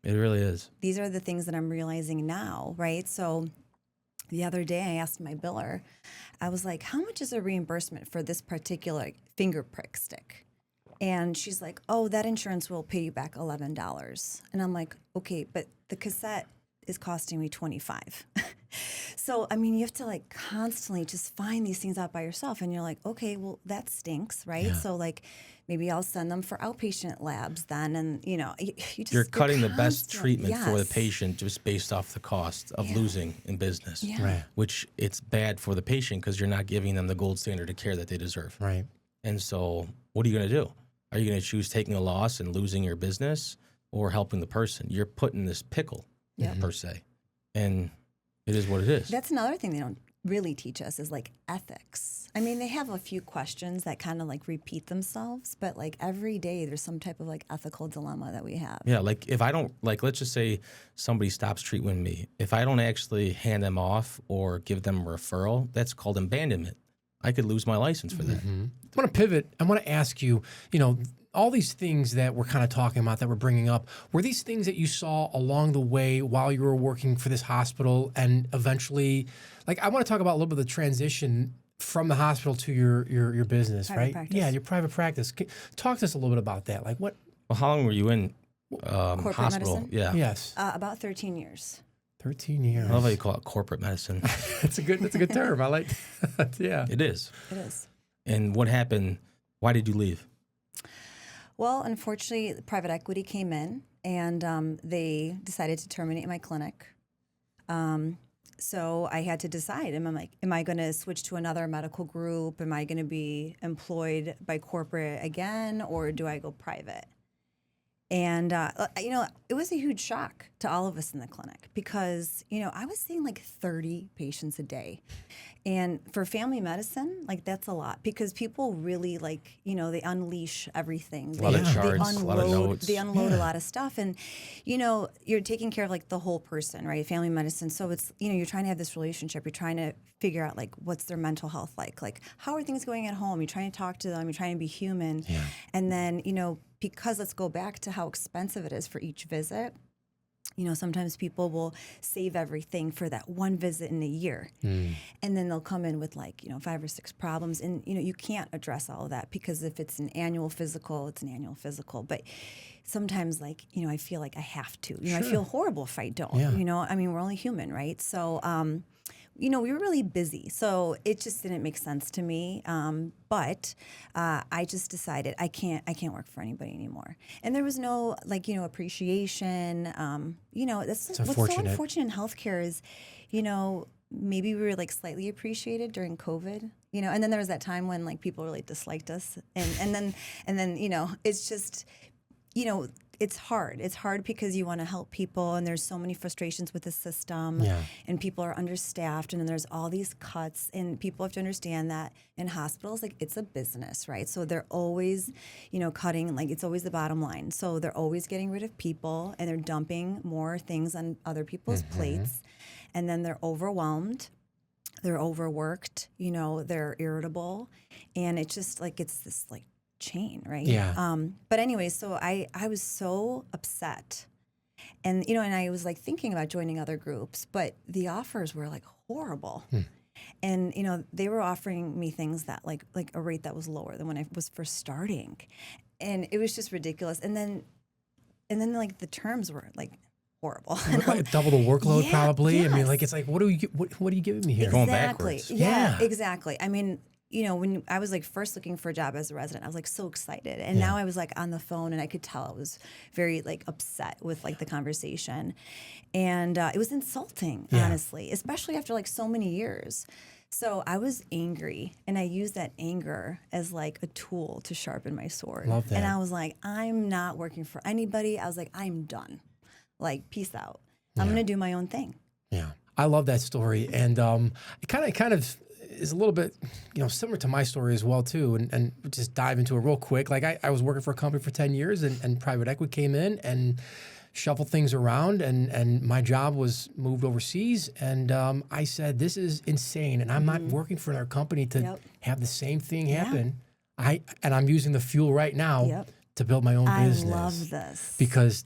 It really is. These are the things that I'm realizing now, right? So the other day I asked my biller, I was like, how much is a reimbursement for this particular finger prick stick? And she's like, oh, that insurance will pay you back $11. And I'm like, okay, but the cassette is costing me $25. So, I mean, you have to like constantly just find these things out by yourself. And you're like, okay, well, that stinks, right? Yeah. So like, maybe I'll send them for outpatient labs then. And, you just, You're cutting the best constant- treatment for the Yes. patient just based off the cost of losing in business. Yeah. Right. Which it's bad for the patient because you're not giving them the gold standard of care that they deserve. Right. And so what are you going to do? Are you going to choose taking a loss and losing your business or helping the person? You're put in this pickle, per se. And it is what it is. That's another thing they don't really teach us is like ethics. I mean, they have a few questions that kind of like repeat themselves, but like every day there's some type of like ethical dilemma that we have. Yeah, like if I don't, like let's just say somebody stops treatment with me. If I don't actually hand them off or give them a referral, that's called abandonment. I could lose my license for that. I want to pivot. I want to ask you, all these things that we're kind of talking about that we're bringing up, were these things that you saw along the way while you were working for this hospital and eventually, like I want to talk about a little bit of the transition from the hospital to your business, Private right? practice. Yeah, your private practice. Talk to us a little bit about that. Like what? Well, how long were you in hospital? medicine? Yeah. Yes. About 13 years. 13 years. I love how you call it corporate medicine. That's a good term. I like that. Yeah. It is. It is. And what happened? Why did you leave? Well, unfortunately, private equity came in and they decided to terminate my clinic. So I had to decide, am I going to switch to another medical group? Am I going to be employed by corporate again, or do I go private? And, it was a huge shock to all of us in the clinic because, I was seeing like 30 patients a day. And for family medicine, like that's a lot because people really they unleash everything. A lot of charts, a lot of notes. They unload a lot of stuff. And, you're taking care of like the whole person, right? Family medicine. So it's, you're trying to have this relationship. You're trying to figure out like what's their mental health like? Like how are things going at home? You're trying to talk to them. You're trying to be human. Yeah. And then, because let's go back to how expensive it is for each visit. Sometimes people will save everything for that one visit in a year. And then they'll come in with 5 or 6 problems. And, you can't address all of that because if it's an annual physical, it's an annual physical. But sometimes I feel like I have to. I feel horrible if I don't. Yeah. We're only human, right? So, we were really busy, so it just didn't make sense to me. But I just decided I can't work for anybody anymore. And there was no appreciation. That's what's so unfortunate in healthcare is, maybe we were slightly appreciated during COVID. And then there was that time when people really disliked us, and then it's just it's hard. It's hard because you want to help people, and there's so many frustrations with the system, and people are understaffed, and then there's all these cuts, and people have to understand that in hospitals, it's a business, right? So they're always, cutting, it's always the bottom line. So they're always getting rid of people, and they're dumping more things on other people's plates, and then they're overwhelmed. They're overworked, they're irritable, and it's just it's this chain, right? Yeah. But anyway, so I was so upset, and and I was thinking about joining other groups, but the offers were horrible, and they were offering me things that like a rate that was lower than when I was first starting, and it was just ridiculous. And then the terms were horrible. Double the workload, probably. Yes. I mean, it's what are you giving me here? Exactly. Going backwards. Yeah, exactly. I mean, when I was first looking for a job as a resident, I was so excited. And now I was on the phone, and I could tell I was very upset with the conversation. And it was insulting, honestly, especially after so many years. So I was angry, and I used that anger as a tool to sharpen my sword. Love that. And I was I'm not working for anybody. I was I'm done. Peace out. I'm going to do my own thing. Yeah. I love that story. And it kind of is a little bit, similar to my story as well, too. And just dive into it real quick. I was working for a company for 10 years, and private equity came in and shuffled things around, and my job was moved overseas. And I said, this is insane, and I'm not working for another company to have the same thing happen. I'm using the fuel right now to build my own business. I love this. Because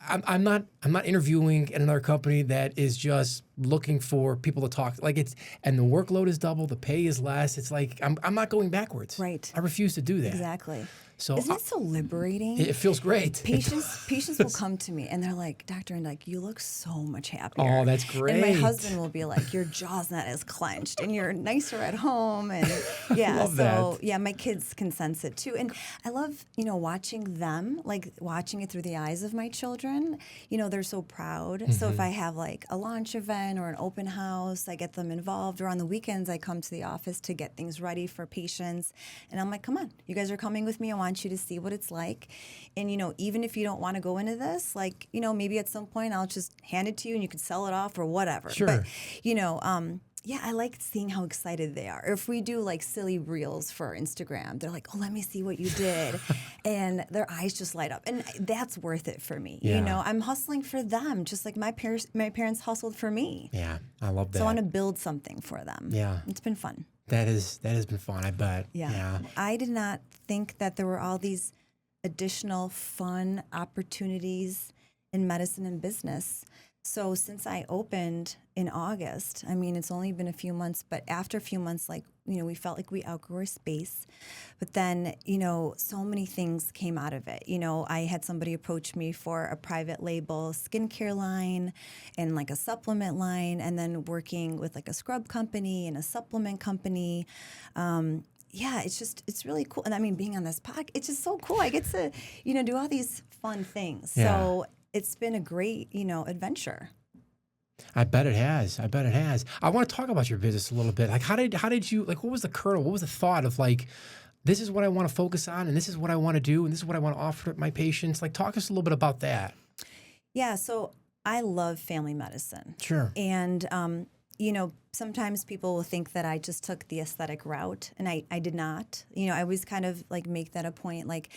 I'm not interviewing at another company that is just looking for people to talk. And the workload is double, the pay is less. It's I'm not going backwards. Right. I refuse to do that. Exactly. So isn't it so liberating? It feels great. Patients will come to me and they're like, Dr. Indyk, you look so much happier. Oh, that's great. And my husband will be like, your jaw's not as clenched and you're nicer at home. And love that. Yeah, my kids can sense it too. And I love, watching them, watching it through the eyes of my children. They're so proud. So if I have a launch event or an open house, I get them involved. Or on the weekends, I come to the office to get things ready for patients. And I'm like, come on, you guys are coming with me. I want you to see what it's like. And, even if you don't want to go into this, maybe at some point I'll just hand it to you and you can sell it off or whatever. Sure. But, I like seeing how excited they are. If we do silly reels for Instagram, they're like, oh, let me see what you did. And their eyes just light up. And that's worth it for me. Yeah. I'm hustling for them, just like my parents hustled for me. Yeah, I love that. So I want to build something for them. Yeah. It's been fun. That has been fun, I bet. Yeah. I did not think that there were all these additional fun opportunities in medicine and business. So since I opened in August, it's only been a few months, but after a few months, we felt like we outgrew our space. But then, so many things came out of it. I had somebody approach me for a private label skincare line and a supplement line, and then working with a scrub company and a supplement company. It's really cool. And being on this podcast, it's just so cool. I get to, do all these fun things. Yeah. So it's been a great, adventure. I bet it has. I want to talk about your business a little bit. How did you, what was the kernel? What was the thought of this is what I want to focus on, and this is what I want to do, and this is what I want to offer my patients. Like, talk us a little bit about that. Yeah, so I love family medicine. Sure. And, sometimes people will think that I just took the aesthetic route, and I did not. I always kind of like make that a point, like,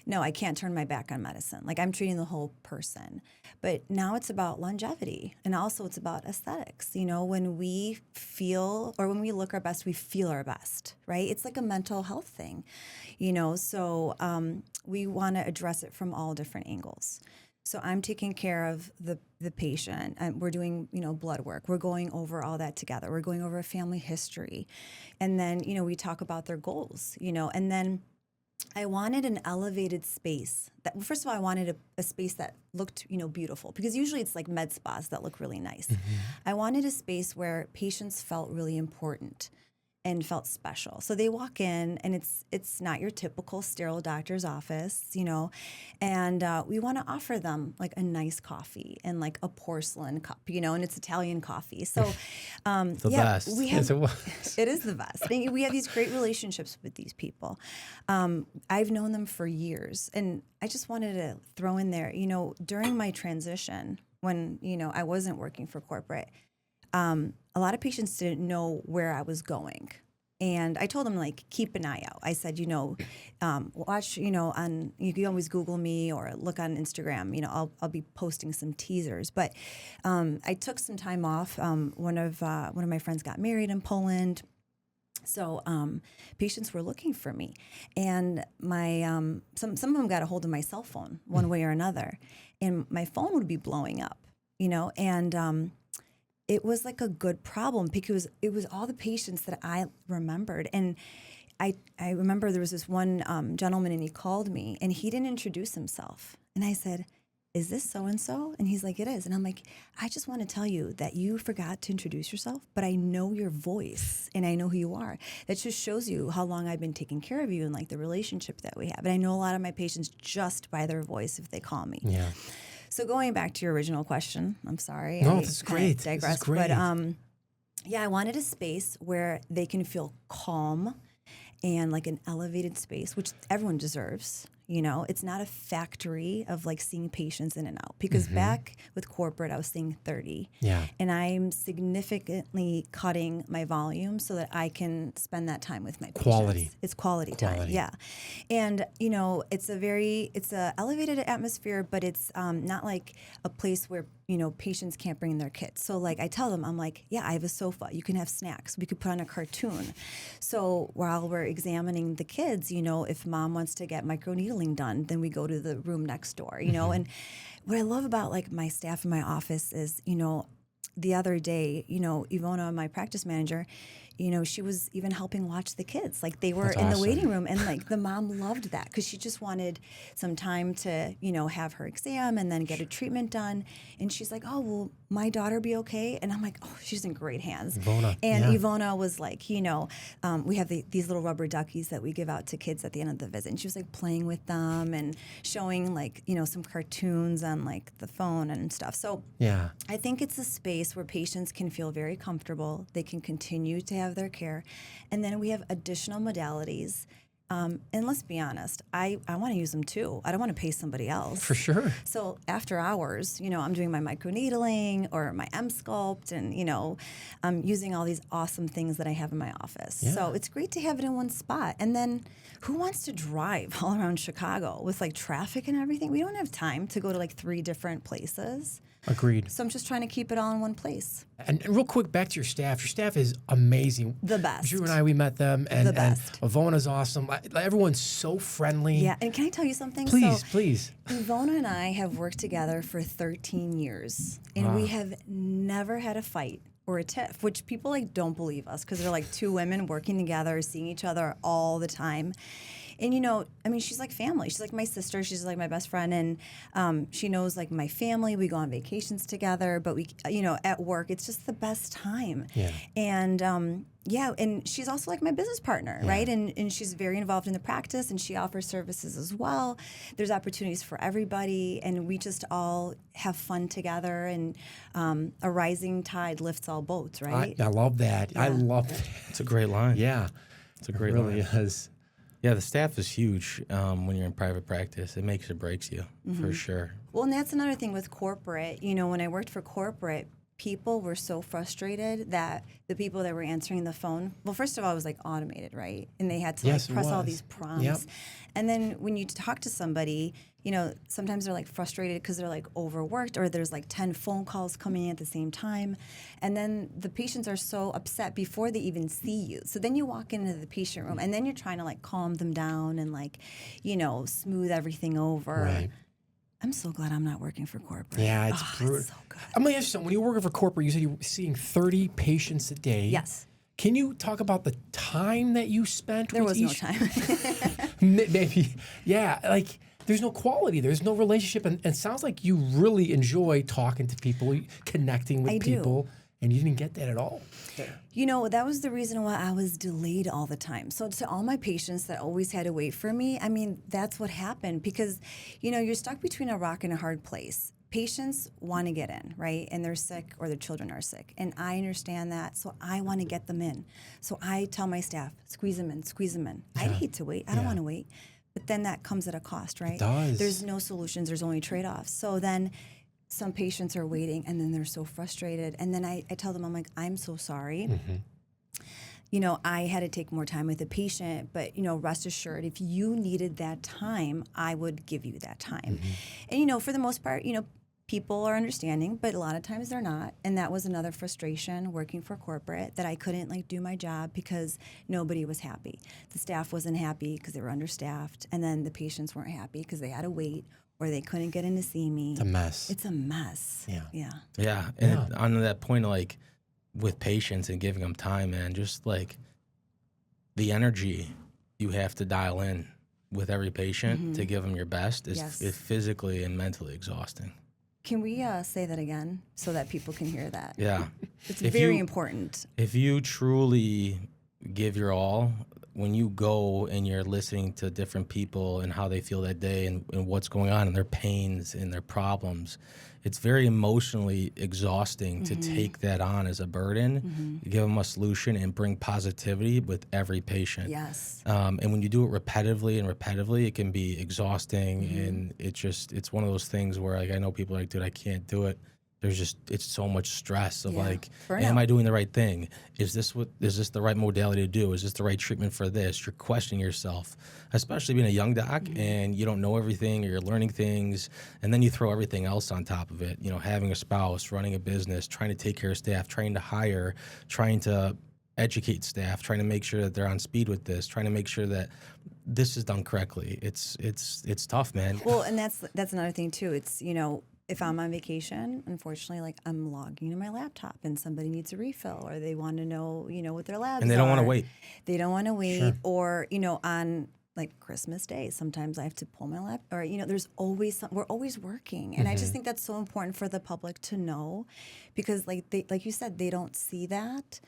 no, I can't turn my back on medicine. Like, I'm treating the whole person. But now it's about longevity, and also it's about aesthetics. When we feel, or when we look our best, we feel our best, right? It's like a mental health thing, so we want to address it from all different angles. So I'm taking care of the patient, and we're doing, blood work. We're going over all that together. We're going over a family history. And then, we talk about their goals, and then I wanted an elevated space. First of all, I wanted a space that looked, beautiful, because usually it's like med spas that look really nice. I wanted a space where patients felt really important and felt special. So they walk in, and it's not your typical sterile doctor's office, and we want to offer them like a nice coffee and like a porcelain cup, and it's Italian coffee. So best. It is the best. And we have these great relationships with these people. I've known them for years, and I just wanted to throw in there, during my transition when, I wasn't working for corporate, a lot of patients didn't know where I was going. And I told them, like, keep an eye out. I said, watch, on, you can always Google me or look on Instagram. I'll be posting some teasers. But I took some time off. One of my friends got married in Poland. So patients were looking for me. And my some of them got a hold of my cell phone one way or another. And my phone would be blowing up, and it was like a good problem, because it was all the patients that I remembered. And I remember there was this one gentleman, and he called me, and he didn't introduce himself. And I said, is this so-and-so? And he's like, it is. And I'm like, I just want to tell you that you forgot to introduce yourself, but I know your voice, and I know who you are. That just shows you how long I've been taking care of you and like the relationship that we have. And I know a lot of my patients just by their voice if they call me. Yeah. So going back to your original question, I'm sorry. No, this is great. Digress. This is great. But I wanted a space where they can feel calm and like an elevated space, which everyone deserves. It's not a factory of like seeing patients in and out, because back with corporate, I was seeing 30. Yeah. And I'm significantly cutting my volume so that I can spend that time with my patients. Quality. It's quality time. Yeah. And, it's a elevated atmosphere, but it's not like a place where, patients can't bring their kids. So like I tell them, I'm like, yeah, I have a sofa. You can have snacks. We could put on a cartoon. So while we're examining the kids, if mom wants to get microneedling done, then we go to the room next door, And what I love about like my staff in my office is, the other day, Ivona, my practice manager, she was even helping watch the kids. Like they were in the waiting room, and like the mom loved that, because she just wanted some time to, have her exam and then get a treatment done. And she's like, oh, will my daughter be okay? And I'm like, oh, she's in great hands. Ivona. And Ivona was like, we have these little rubber duckies that we give out to kids at the end of the visit. And she was like playing with them and showing like, some cartoons on like the phone and stuff. So yeah, I think it's a space where patients can feel very comfortable. They can continue to have their care. And then we have additional modalities. And let's be honest, I want to use them too. I don't want to pay somebody else. for sure. So after hours, I'm doing my microneedling or my M-Sculpt, and, I'm using all these awesome things that I have in my office. Yeah. So it's great to have it in one spot. And then who wants to drive all around Chicago with like traffic and everything? We don't have time to go to like 3 different places. Agreed. So I'm just trying to keep it all in one place. And real quick, back to your staff. Your staff is amazing. The best. Drew and I, we met them, and, The best. and Ivona's awesome. Everyone's so friendly. Yeah, and can I tell you something? Please. Ivona and I have worked together for 13 years, and we have never had a fight or a tiff, which people like don't believe us, because they're like 2 women working together, seeing each other all the time. And she's like family. She's like my sister. She's like my best friend, and she knows like my family. We go on vacations together, but we, at work, it's just the best time. Yeah. And and she's also like my business partner, right? And she's very involved in the practice, and she offers services as well. There's opportunities for everybody, and we just all have fun together. And a rising tide lifts all boats, right? I love that. Yeah. I love that. It's a great line. Yeah. It's a great it really line. is. Yeah, the staff is huge when you're in private practice. It makes or breaks you, for sure. Well, and that's another thing with corporate. You know, when I worked for corporate, people were so frustrated that the people that were answering the phone, well, first of all, it was like automated, right? And they had to Yes, it press all was. these prompts. Yep. And then when you talk to somebody, you know, sometimes they're like frustrated because they're like overworked, or there's like 10 phone calls coming in at the same time. And then the patients are so upset before they even see you. So then you walk into the patient room and then you're trying to like calm them down and like, you know, smooth everything over. Right. I'm so glad I'm not working for corporate. Yeah, it's brutal. It's so good. I'm going to ask you something. When you were working for corporate, you said you were seeing 30 patients a day. Yes. Can you talk about the time that you spent There with was no each? time. Maybe. Yeah, like there's no quality. There's no relationship. And it sounds like you really enjoy talking to people, connecting with I do. people. And you didn't get that at all. You know, that was the reason why I was delayed all the time. So to all my patients that always had to wait for me, I mean, that's what happened because, you know, you're stuck between a rock and a hard place. Patients want to get in, right? And they're sick or their children are sick. And I understand that. So I want to get them in. So I tell my staff, squeeze them in, squeeze them in. I'd hate to wait. I don't want to wait. But then that comes at a cost, right? It does. There's no solutions. There's only trade-offs. So then some patients are waiting and then they're so frustrated. And then I tell them, I'm like, I'm so sorry. You know, I had to take more time with the patient, but, you know, rest assured, if you needed that time, I would give you that time. And, you know, for the most part, you know, people are understanding, but a lot of times they're not. And that was another frustration working for corporate, that I couldn't like do my job because nobody was happy. The staff wasn't happy because they were understaffed. And then the patients weren't happy because they had to wait or they couldn't get in to see me. It's a mess. It's a mess. Yeah. Yeah. Yeah, and on that point, like with patients and giving them time, man, just like the energy you have to dial in with every patient to give them your best is physically and mentally exhausting. Can we say that again so that people can hear that? Yeah, It's If very you- important. if you truly give your all, when you go and you're listening to different people and how they feel that day and what's going on and their pains and their problems, it's very emotionally exhausting to take that on as a burden, give them a solution, and bring positivity with every patient. Yes. And when you do it repetitively, it can be exhausting, and it's one of those things where like I know people are like, dude, I can't do it. It's so much stress of like, Burnout. am I doing the right thing? Is this the right modality to do? Is this the right treatment for this? You're questioning yourself, especially being a young doc and you don't know everything or you're learning things. And then you throw everything else on top of it, you know, having a spouse, running a business, trying to take care of staff, trying to hire, trying to educate staff, trying to make sure that they're on speed with this, trying to make sure that this is done correctly. It's tough, man. Well, and that's another thing too. It's, you know, if I'm on vacation, unfortunately, like I'm logging in my laptop and somebody needs a refill or they want to know, you know, what their labs are. And they don't want to wait. They don't want to wait. Or, you know, on like Christmas Day, sometimes I have to pull my lap or, you know, there's always we're always working. And I just think that's so important for the public to know because like you said, they don't see that.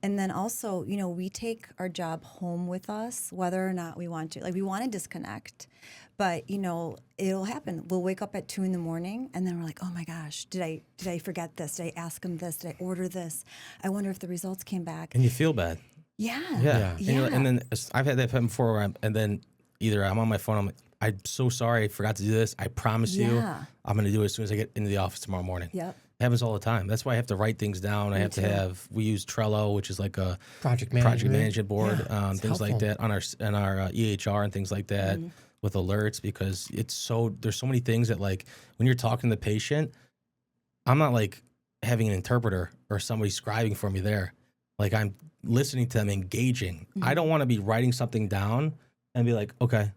And then also, you know, we take our job home with us, whether or not we want to. Like we want to disconnect, but you know, it'll happen. We'll wake up at 2 a.m. and then we're like, oh my gosh, did I forget this? Did I ask him this? Did I order this? I wonder if the results came back. And you feel bad. Yeah. Yeah. And then I've had that happen before and then either I'm on my phone, I'm like, I'm so sorry, I forgot to do this. I promise you I'm going to do it as soon as I get into the office tomorrow morning. Yep. It happens all the time. That's why I have to write things down. We use Trello, which is like a Project management board, it's things helpful. like that on our EHR and things like that with alerts because there's so many things that like when you're talking to the patient, I'm not like having an interpreter or somebody scribing for me there. Like I'm listening to them, engaging. I don't want to be writing something down and be like, okay.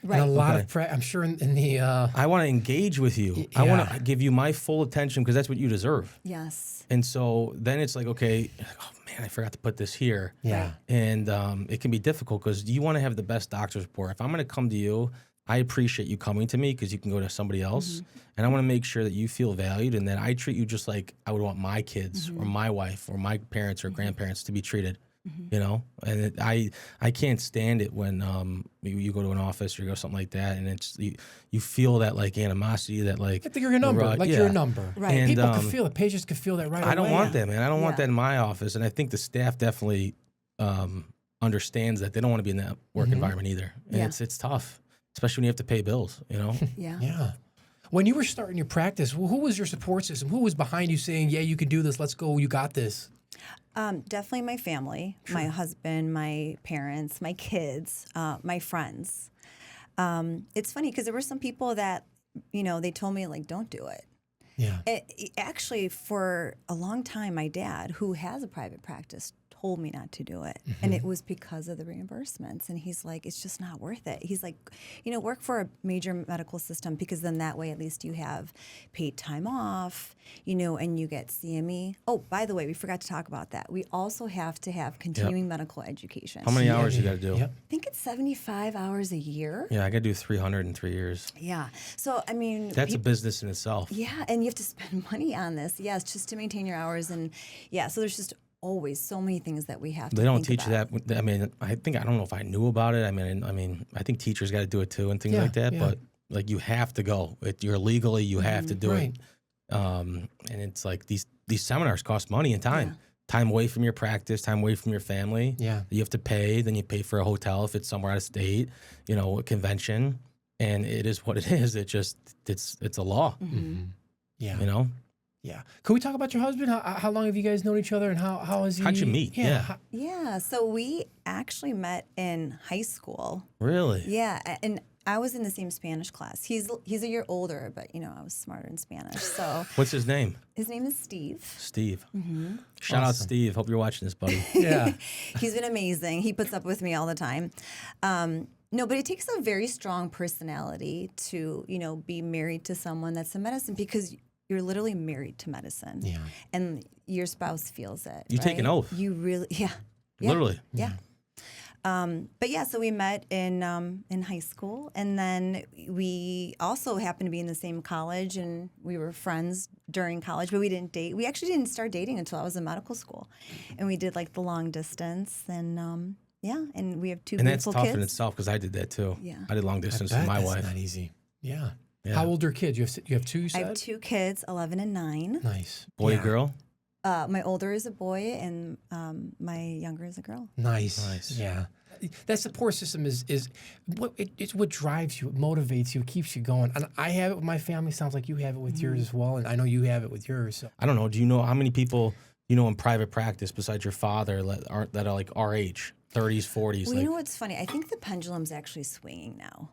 Right. And a lot of I'm sure in the I want to engage with you. I want to give you my full attention because that's what you deserve. Yes. And so then it's like, okay, oh man, I forgot to put this here. Yeah. And it can be difficult because you want to have the best doctor's report. If I'm going to come to you, I appreciate you coming to me because you can go to somebody else. And I want to make sure that you feel valued and that I treat you just like I would want my kids or my wife or my parents or grandparents to be treated. You know, and I can't stand it when you go to an office or you go something like that, and it's you feel that like animosity that like I think you're a number, you're a number. Right. And, People can feel it. Patients can feel that right away. I don't want that, man. I don't want Yeah. that in my office, and I think the staff definitely understands that they don't want to be in that work environment either. And Yeah. it's tough, especially when you have to pay bills, you know? Yeah. Yeah. When you were starting your practice, who was your support system? Who was behind you saying, yeah, you can do this. Let's go. You got this. Definitely my family, my husband, my parents, my kids, my friends. It's funny because there were some people that, they told me, like, don't do it. Yeah. Actually, for a long time, my dad, who has a private practice, told me not to do it. And it was because of the reimbursements. And he's like, it's just not worth it. He's like, work for a major medical system because then that way at least you have paid time off, and you get CME. Oh, by the way, we forgot to talk about that. We also have to have continuing medical education. How many hours you got to do? Yep. I think it's 75 hours a year. Yeah, I got to do 300 in 3 years. Yeah. So, I mean, That's a business in itself. yeah, and you have to spend money on this. Yes, just to maintain your hours. And yeah, so there's just always so many things that we have to They don't think teach about. that. I mean, I don't know if I knew about it. I mean, I think teachers got to do it too and things like that. Yeah. But like, you have to go. You're legally, you have to do Right. it. And it's like these seminars cost money and time. Time away from your practice, time away from your family. Yeah. You have to pay. Then you pay for a hotel if it's somewhere out of state. A convention, and it is what it is. It's a law. Yeah. Yeah. Can we talk about your husband? How long have you guys known each other, and how is he? How'd you meet? Yeah. Yeah, so we actually met in high school. Really? Yeah, and I was in the same Spanish class. He's a year older, but I was smarter in Spanish. So What's his name? his name is Steve. Steve. Shout out Steve. Hope you're watching this, buddy. Yeah. He's been amazing. He puts up with me all the time. No, but it takes a very strong personality to, be married to someone that's in medicine because you're literally married to medicine. Yeah. And your spouse feels it. You take an right? oath. You really, yeah. Literally. Yeah. But yeah, so we met in high school, and then we also happened to be in the same college, and we were friends during college, but we didn't date. We actually didn't start dating until I was in medical school, and we did like the long distance, and and we have two And that's beautiful tough kids. in itself because I did that too. Yeah. I did long I distance bet with my that's wife. not easy. Yeah. Yeah. How old are kids? You have two, you I said? have two kids, 11 and 9. Nice. Boy, Yeah. girl? My older is a boy, and my younger is a girl. Nice. Yeah. That support system is it's what drives you, it motivates you, it keeps you going. And I have it with my family. Sounds like you have it with yours as well, and I know you have it with yours. So. I don't know. Do you know how many people in private practice besides your father that are like our age, 30s, 40s? Well, you know what's funny? I think the pendulum's actually swinging now.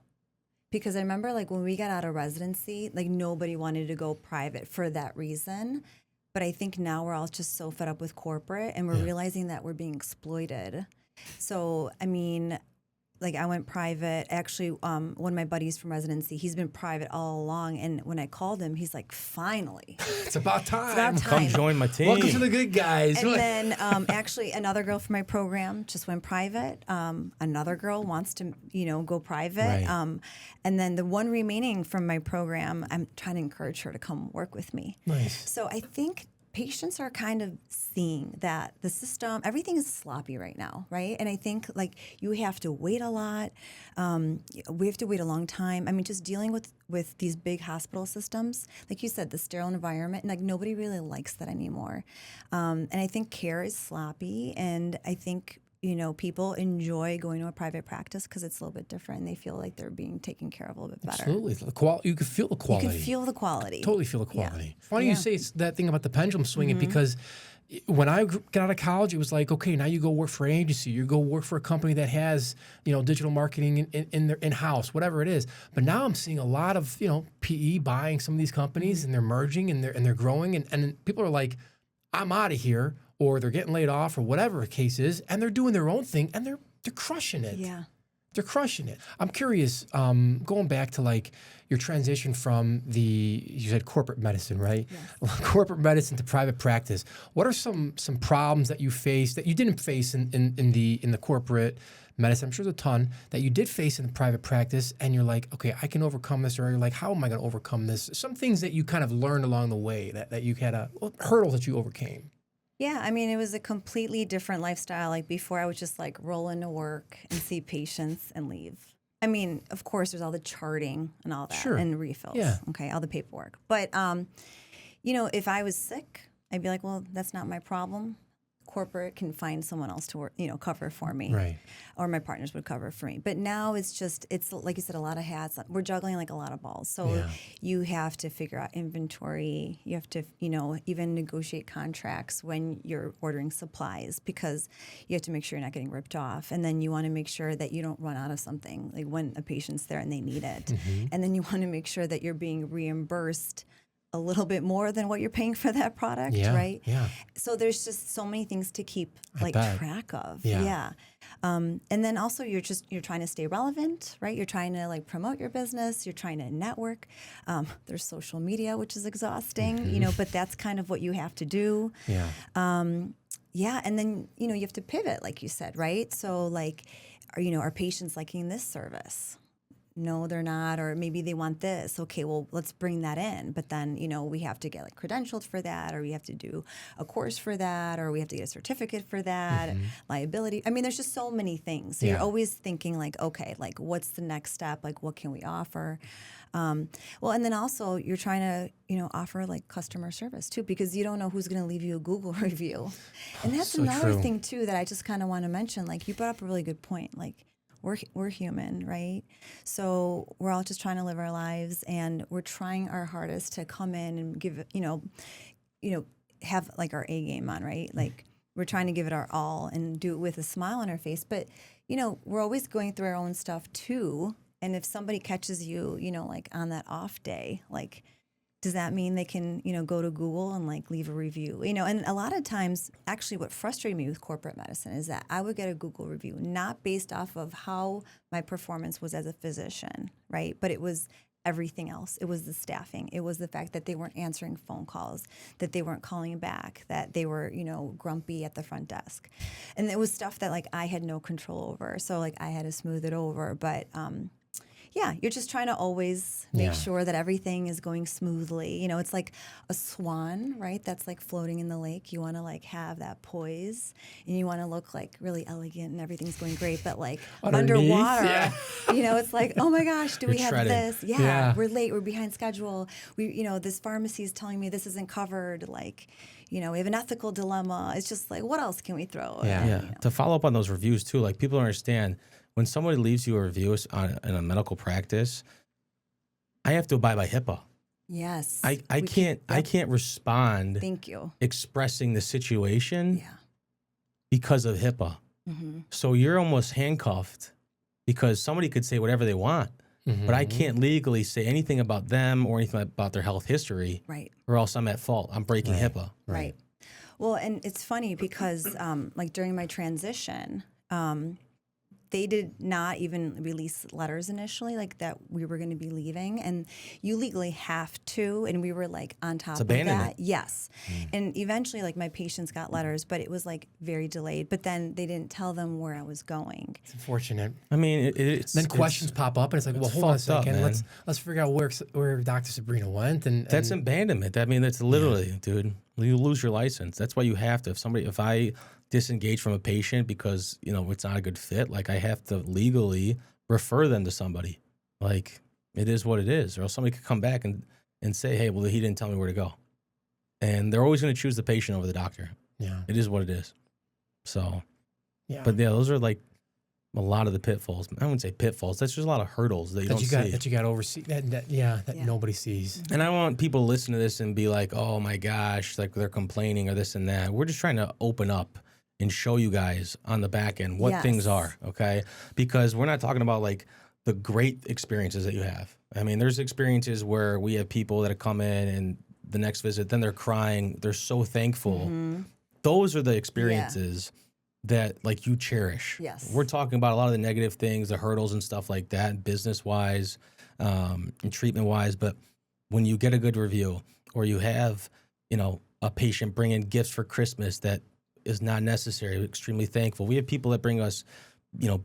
Because I remember, like, when we got out of residency, like, nobody wanted to go private for that reason. But I think now we're all just so fed up with corporate, and we're realizing that we're being exploited. So, I mean, like, I went private. Actually, one of my buddies from residency, he's been private all along. And when I called him, he's like, finally. It's about time. It's about Come time. join my team. Welcome to the good guys. And then actually another girl from my program just went private. Another girl wants to, go private. Right. And then the one remaining from my program, I'm trying to encourage her to come work with me. Nice. So I think patients are kind of seeing that the system, everything is sloppy right now, right? And I think, like, you have to wait a lot. We have to wait a long time. I mean, just dealing with these big hospital systems, like you said, the sterile environment, and like nobody really likes that anymore. And I think care is sloppy, and I think people enjoy going to a private practice because it's a little bit different. They feel like they're being taken care of a little bit better. Absolutely. You can feel the quality. You can feel the quality. Totally feel the quality. Funny Yeah. you say it's that thing about the pendulum swinging because when I got out of college, it was like, okay, now you go work for an agency, you go work for a company that has, digital marketing in their in-house, whatever it is. But now I'm seeing a lot of, PE buying some of these companies and they're merging and they're growing and people are like, I'm out of here, or they're getting laid off, or whatever the case is, and they're doing their own thing and they're crushing it. Yeah. They're crushing it. I'm curious, going back to like your transition from you said corporate medicine, right? Yes. Corporate medicine to private practice. What are some problems that you faced that you didn't face in the corporate medicine? I'm sure there's a ton that you did face in the private practice, and you're like, okay, I can overcome this, or you're like, how am I going to overcome this? Some things that you kind of learned along the way that you had hurdles that you overcame. Yeah, I mean, it was a completely different lifestyle. Like before, I would just like roll into work and see patients and leave. I mean, of course, there's all the charting and all that Sure. and refills. Yeah. Okay, all the paperwork. But, if I was sick, I'd be like, well, that's not my problem. corporate can find someone else to work, cover for me. Right. Or my partners would cover for me. But now it's like you said, a lot of hats. We're juggling like a lot of balls. So you have to figure out inventory. You have to, even negotiate contracts when you're ordering supplies, because you have to make sure you're not getting ripped off. And then you want to make sure that you don't run out of something, like when a patient's there and they need it. And then you want to make sure that you're being reimbursed a little bit more than what you're paying for that product, right? Yeah. So there's just so many things to keep track of. Yeah. And then also you're trying to stay relevant, right? You're trying to like promote your business. You're trying to network. There's social media, which is exhausting, but that's kind of what you have to do. Yeah. And then, you have to pivot, like you said, right? So like, are patients liking this service? No, they're not, or maybe they want this. Okay, well, let's bring that in. But then, we have to get like credentialed for that, or we have to do a course for that, or we have to get a certificate for that, liability. I mean, there's just so many things. So you're always thinking like, okay, like what's the next step? Like what can we offer? And then also you're trying to, offer like customer service too, because you don't know who's going to leave you a Google review. And that's So another true. thing too that I just kind of want to mention. Like you brought up a really good point. Like, we're human, right? So we're all just trying to live our lives, and we're trying our hardest to come in and give, have like our A game on, right? Like we're trying to give it our all and do it with a smile on our face. But, we're always going through our own stuff too. And if somebody catches you, like on that off day, like, does that mean they can, go to Google and like leave a review? And a lot of times, actually what frustrated me with corporate medicine is that I would get a Google review, not based off of how my performance was as a physician, right? But it was everything else. It was the staffing. It was the fact that they weren't answering phone calls, that they weren't calling back, that they were, grumpy at the front desk. And it was stuff that like I had no control over. So like I had to smooth it over. But, you're just trying to always make sure that everything is going smoothly. It's like a swan, right? That's like floating in the lake. You want to like have that poise, and you want to look like really elegant and everything's going great. But like underwater, it's like, oh my gosh, do we have shredded. this? Yeah, we're late. We're behind schedule. This pharmacy is telling me this isn't covered. Like, we have an ethical dilemma. It's just like, what else can we throw? To follow up on those reviews too, like people don't understand. When somebody leaves you a review in a medical practice, I have to abide by HIPAA. Yes. I can't respond. Thank you. Expressing the situation because of HIPAA. So you're almost handcuffed because somebody could say whatever they want, but I can't legally say anything about them or anything about their health history, right? Or else I'm at fault. I'm breaking HIPAA. Right. Well, and it's funny because like during my transition, they did not even release letters initially, like that we were going to be leaving, and you legally have to, and we were like on top of that. Yes. And eventually like my patients got letters, but it was like very delayed, but then they didn't tell them where I was going. It's unfortunate. I mean, then questions pop up, and it's like, well, hold on a second. Up, let's figure out where Dr. Sabrina went. And that's abandonment. I mean, that's literally, dude, you lose your license. That's why you have to. If I disengage from a patient because, it's not a good fit, like I have to legally refer them to somebody. Like it is what it is, or else somebody could come back and say, hey, well, he didn't tell me where to go. And they're always going to choose the patient over the doctor. Yeah. It is what it is. So, but those are like a lot of the pitfalls. I wouldn't say pitfalls. That's just a lot of hurdles that you don't see. That you got to oversee, that nobody sees. And I want people to listen to this and be like, oh my gosh, like they're complaining or this and that. We're just trying to open up and show you guys on the back end what things are, okay? Because we're not talking about like the great experiences that you have. I mean, there's experiences where we have people that have come in and the next visit, then they're crying. They're so thankful. Those are the experiences that like you cherish. Yes. We're talking about a lot of the negative things, the hurdles and stuff like that, business-wise and treatment-wise. But when you get a good review or you have, a patient bring in gifts for Christmas that is not necessary. We're extremely thankful. We have people that bring us,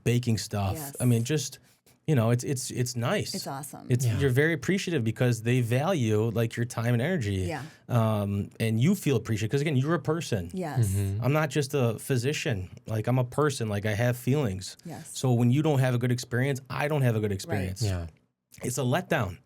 baking stuff. Yes. I mean, just, it's nice. It's awesome. You're very appreciative because they value like your time and energy. Yeah. And you feel appreciated because again, you're a person. Yes. I'm not just a physician. Like I'm a person. Like I have feelings. Yes. So when you don't have a good experience, I don't have a good experience. Right. Yeah. it's a letdown.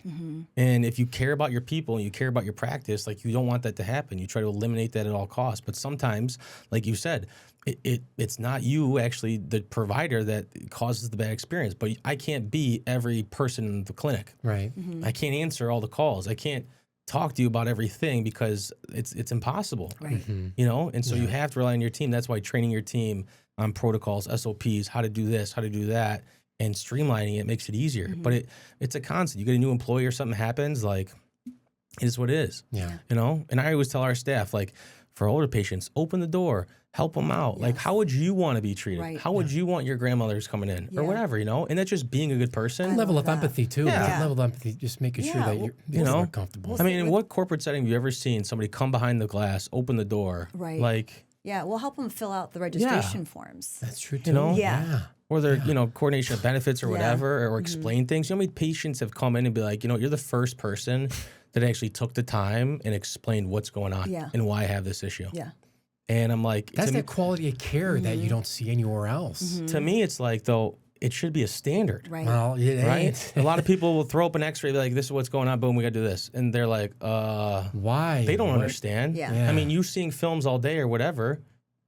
And if you care about your people and you care about your practice, like you don't want that to happen. You try to eliminate that at all costs. But sometimes, like you said, it's not you actually the provider that causes the bad experience. But I can't be every person in the clinic. Right. I can't answer all the calls. I can't talk to you about everything because it's impossible. Right. You know, and so you have to rely on your team. That's why training your team on protocols, SOPs, how to do this, how to do that, and streamlining it makes it easier. But it's a constant. You get a new employee or something happens, like it is what it is. Yeah. You know, and I always tell our staff, like for older patients, open the door, help them out. Like how would you want to be treated? Right. How would you want your grandmothers coming in or whatever, you know? And that's just being a good person. Level love of that. empathy too. Yeah. Level of empathy, just making sure Yeah, that well, you're know, more comfortable. I mean, in what corporate setting have you ever seen somebody come behind the glass, open the door? Right. Like, Yeah, we'll help them fill out the registration forms. That's true too. you know? Yeah. Or their, you know, coordination of benefits or whatever, or explain things. You know how many patients have come in and be like, you know, you're the first person that actually took the time and explained what's going on and why I have this issue. Yeah. And I'm like, That's the quality of care that you don't see anywhere else. to me, it's like, though, it should be a standard. Right. Well, it Right? ain't. A lot of people will throw up an x-ray, be like, this is what's going on, boom, we got to do this. And they're like, Why? they don't What? understand. Yeah. I mean, you seeing films all day or whatever,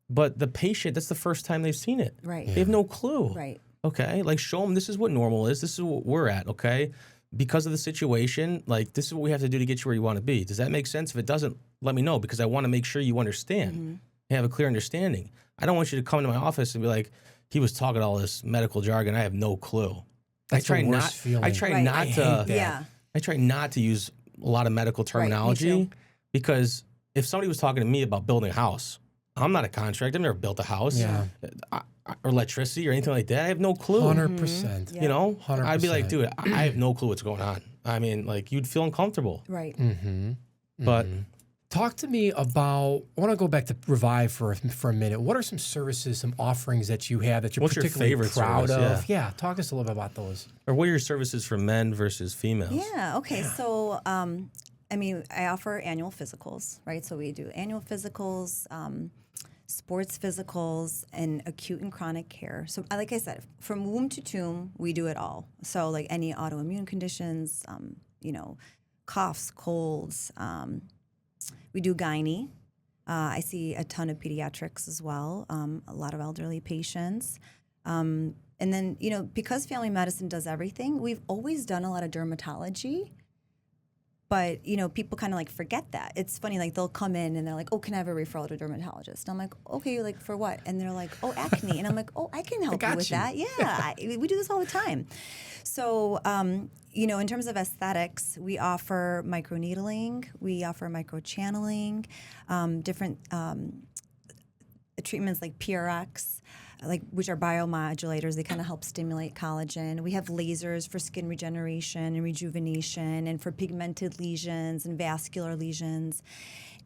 but the patient, that's the first time they've seen it. Right. They have no clue. Right. Okay, like show them this is what normal is. This is what we're at. Okay, because of the situation, like this is what we have to do to get you where you want to be. Does that make sense? If it doesn't, let me know because I want to make sure you understand and have a clear understanding. I don't want you to come to my office and be like, he was talking all this medical jargon. I have no clue. That's the worst feeling. I try Right. not I to. hate that. Yeah. I try not to use a lot of medical terminology too. because if somebody was talking to me about building a house, I'm not a contractor. I've never built a house. Yeah. Or electricity or anything like that. I have no clue. 100%. You know, 100%. I'd be like, dude, I have no clue what's going on. I mean, like, you'd feel uncomfortable. Right. But Talk to me about. I want to go back to Revive for a minute. What are some services, some offerings that you have that you're What's your particularly favorite proud service? of? Yeah, talk to us a little bit about those. or what are your services for men versus females? Yeah. Okay. So, I mean, I offer annual physicals, right? So we do annual physicals, sports physicals, and acute and chronic care. So, like I said, from womb to tomb, we do it all. So, like any autoimmune conditions, you know, coughs, colds. We do gynae. I see a ton of pediatrics as well. A lot of elderly patients. And then, you know, because family medicine does everything, we've always done a lot of dermatology. But, you know, people kind of like forget that. It's funny, like they'll come in and they're like, oh, can I have a referral to a dermatologist? And I'm like, okay, like for what? And they're like, oh, acne. And I'm like, oh, I can help you with that. Yeah, we do this all the time. So, you know, in terms of aesthetics, we offer microneedling, we offer microchanneling, different treatments like PRX, which are biomodulators. They kind of help stimulate collagen. We have lasers for skin regeneration and rejuvenation, and for pigmented lesions and vascular lesions.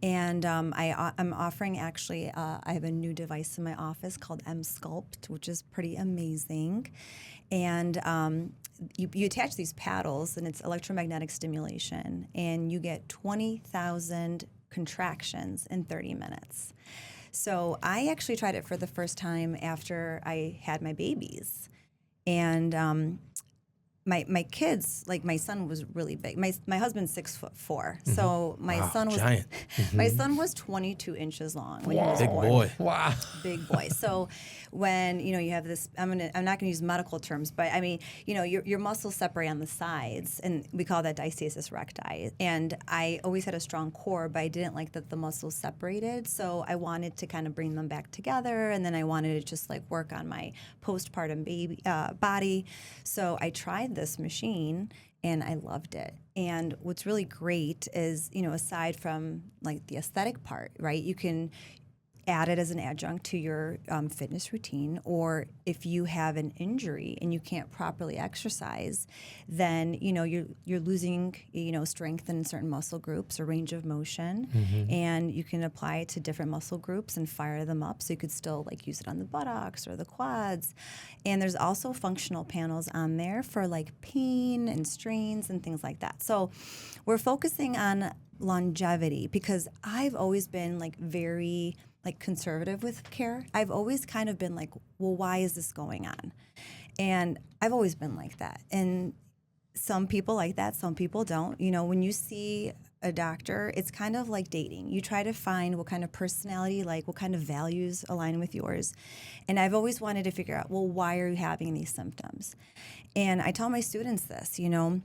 And I'm offering actually, I have a new device in my office called M-Sculpt, which is pretty amazing. And you attach these paddles, and it's electromagnetic stimulation, and you get 20,000 contractions in 30 minutes. So I actually tried it for the first time after I had my babies. And my kids, like my son was really big. My husband's 6'4", so my son was giant. my son was 22 inches long when he was Big born. boy. Wow. Big boy. So when you have this, I'm not going to use medical terms, but I mean, your muscles separate on the sides, and we call that diastasis recti. And I always had a strong core, but I didn't like that the muscles separated. So I wanted to kind of bring them back together, and then I wanted to just like work on my postpartum baby body. So I tried this machine, and I loved it. And what's really great is, aside from like the aesthetic part, right? You can add it as an adjunct to your fitness routine, or if you have an injury and you can't properly exercise, then you're losing strength in certain muscle groups or range of motion, and you can apply it to different muscle groups and fire them up. So you could still like use it on the buttocks or the quads, and there's also functional panels on there for like pain and strains and things like that. So we're focusing on longevity because I've always been like very conservative with care. I've always kind of been like, well, why is this going on? And I've always been like that. And some people like that, some people don't. You know, when you see a doctor, it's kind of like dating. You try to find what kind of personality, like what kind of values align with yours. And I've always wanted to figure out, well, why are you having these symptoms? And I tell my students this, you know,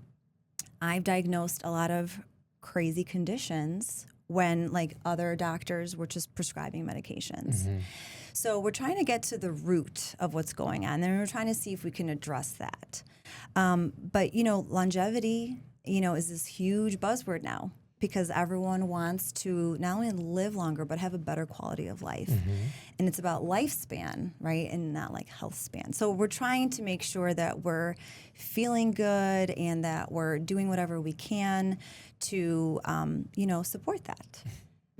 I've diagnosed a lot of crazy conditions when like other doctors were just prescribing medications. So we're trying to get to the root of what's going on, and we're trying to see if we can address that. But, you know, longevity, you know, is this huge buzzword now because everyone wants to not only live longer, but have a better quality of life. And it's about lifespan, right? And not like health span. So we're trying to make sure that we're feeling good and that we're doing whatever we can to, you know, support that.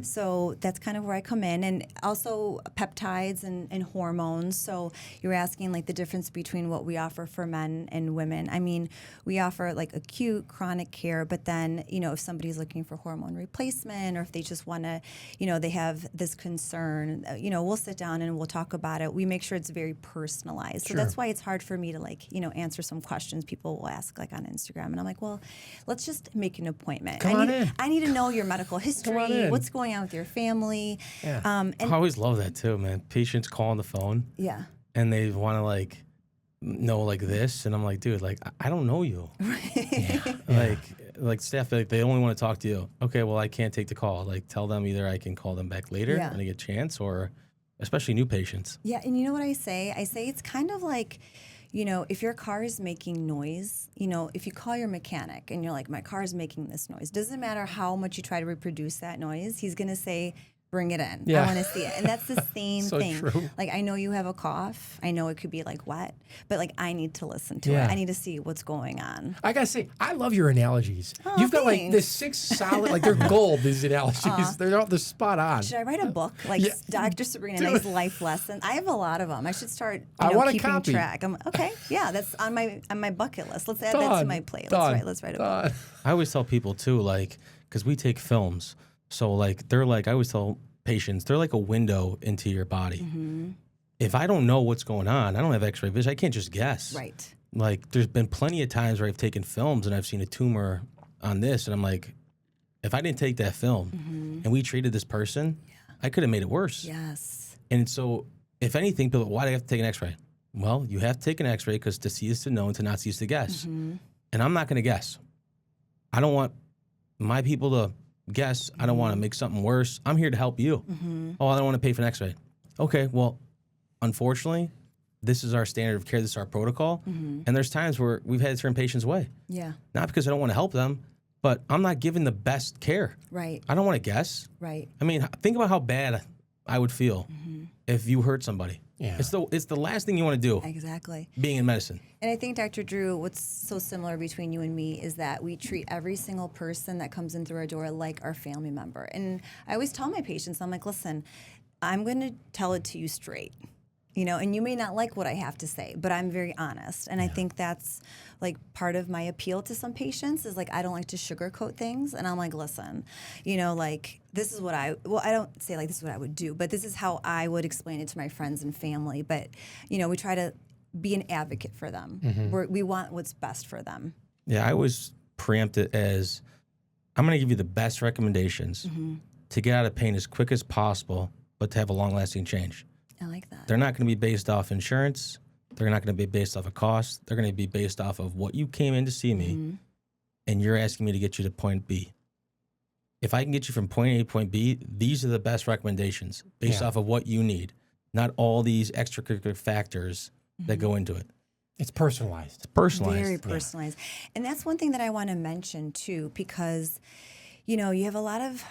So that's kind of where I come in. And also peptides and hormones. So you're asking like the difference between what we offer for men and women. I mean, we offer like acute, chronic care, but then, you know, if somebody's looking for hormone replacement or if they just want to, you know, they have this concern, you know, we'll sit down and we'll talk about it. We make sure it's very personalized. So that's why it's hard for me to like, you know, answer some questions people will ask like on Instagram. And I'm like, well, let's just make an appointment. I need to know your medical history, what's going on with your family. And I always love that too, man. Patients call on the phone. Yeah. And they want to like know like this, and I'm like, dude, like I don't know you. Like staff, like they only want to talk to you. Okay, well I can't take the call. Like tell them either I can call them back later when I get a chance, or especially new patients. Yeah, and you know what I say? I say it's kind of like, you know, if your car is making noise, you know, if you call your mechanic and you're like, my car is making this noise, doesn't matter how much you try to reproduce that noise, he's going to say, bring it in. I want to see it. And that's the same thing. True. Like, I know you have a cough. I know it could be like wet, but like I need to listen to it. I need to see what's going on. I gotta say, I love your analogies. You've got like the 6 solid, like they're gold, these analogies. They're spot on. Should I write a book? Like Dr. Sabrina Indyk life lessons. I have a lot of them. I should start keeping track. I'm okay. Yeah, that's on my bucket list. Let's add that to my plate. Let's write a book. I always tell people too, like, because we take films. So, like, they're like, I always tell patients, they're like a window into your body. If I don't know what's going on, I don't have x-ray vision, I can't just guess. Right. Like, there's been plenty of times where I've taken films and I've seen a tumor on this, and I'm like, if I didn't take that film and we treated this person, I could have made it worse. Yes. And so, if anything, people, why do I have to take an x-ray? Well, you have to take an x-ray because to see is to know and to not see is to guess. And I'm not going to guess. I don't want my people to guess. I don't want to make something worse. I'm here to help you. Oh, I don't want to pay for an x-ray. Okay, well, unfortunately, this is our standard of care. This is our protocol. And there's times where we've had to turn patients away. Yeah. Not because I don't want to help them, but I'm not giving the best care. Right. I don't want to guess. Right. I mean, think about how bad I would feel if you hurt somebody. Yeah. It's the last thing you want to do. Exactly. Being in medicine. And I think, Dr. Drew, what's so similar between you and me is that we treat every single person that comes in through our door like our family member. And I always tell my patients, I'm like, listen, I'm going to tell it to you straight. You know, and you may not like what I have to say, but I'm very honest. And I think that's like part of my appeal to some patients is like, I don't like to sugarcoat things. And I'm like, listen, you know, like this is what I don't say like this is what I would do, but this is how I would explain it to my friends and family. But, you know, we try to be an advocate for them. We want what's best for them. Yeah, I always preempt it as I'm going to give you the best recommendations to get out of pain as quick as possible, but to have a long-lasting change. I like that. They're not going to be based off insurance. They're not going to be based off of cost. They're going to be based off of what you came in to see me, and you're asking me to get you to point B. If I can get you from point A to point B, these are the best recommendations based off of what you need, not all these extracurricular factors that go into it. It's personalized. It's personalized. Very personalized. Yeah. And that's one thing that I want to mention, too, because you know, you have a lot of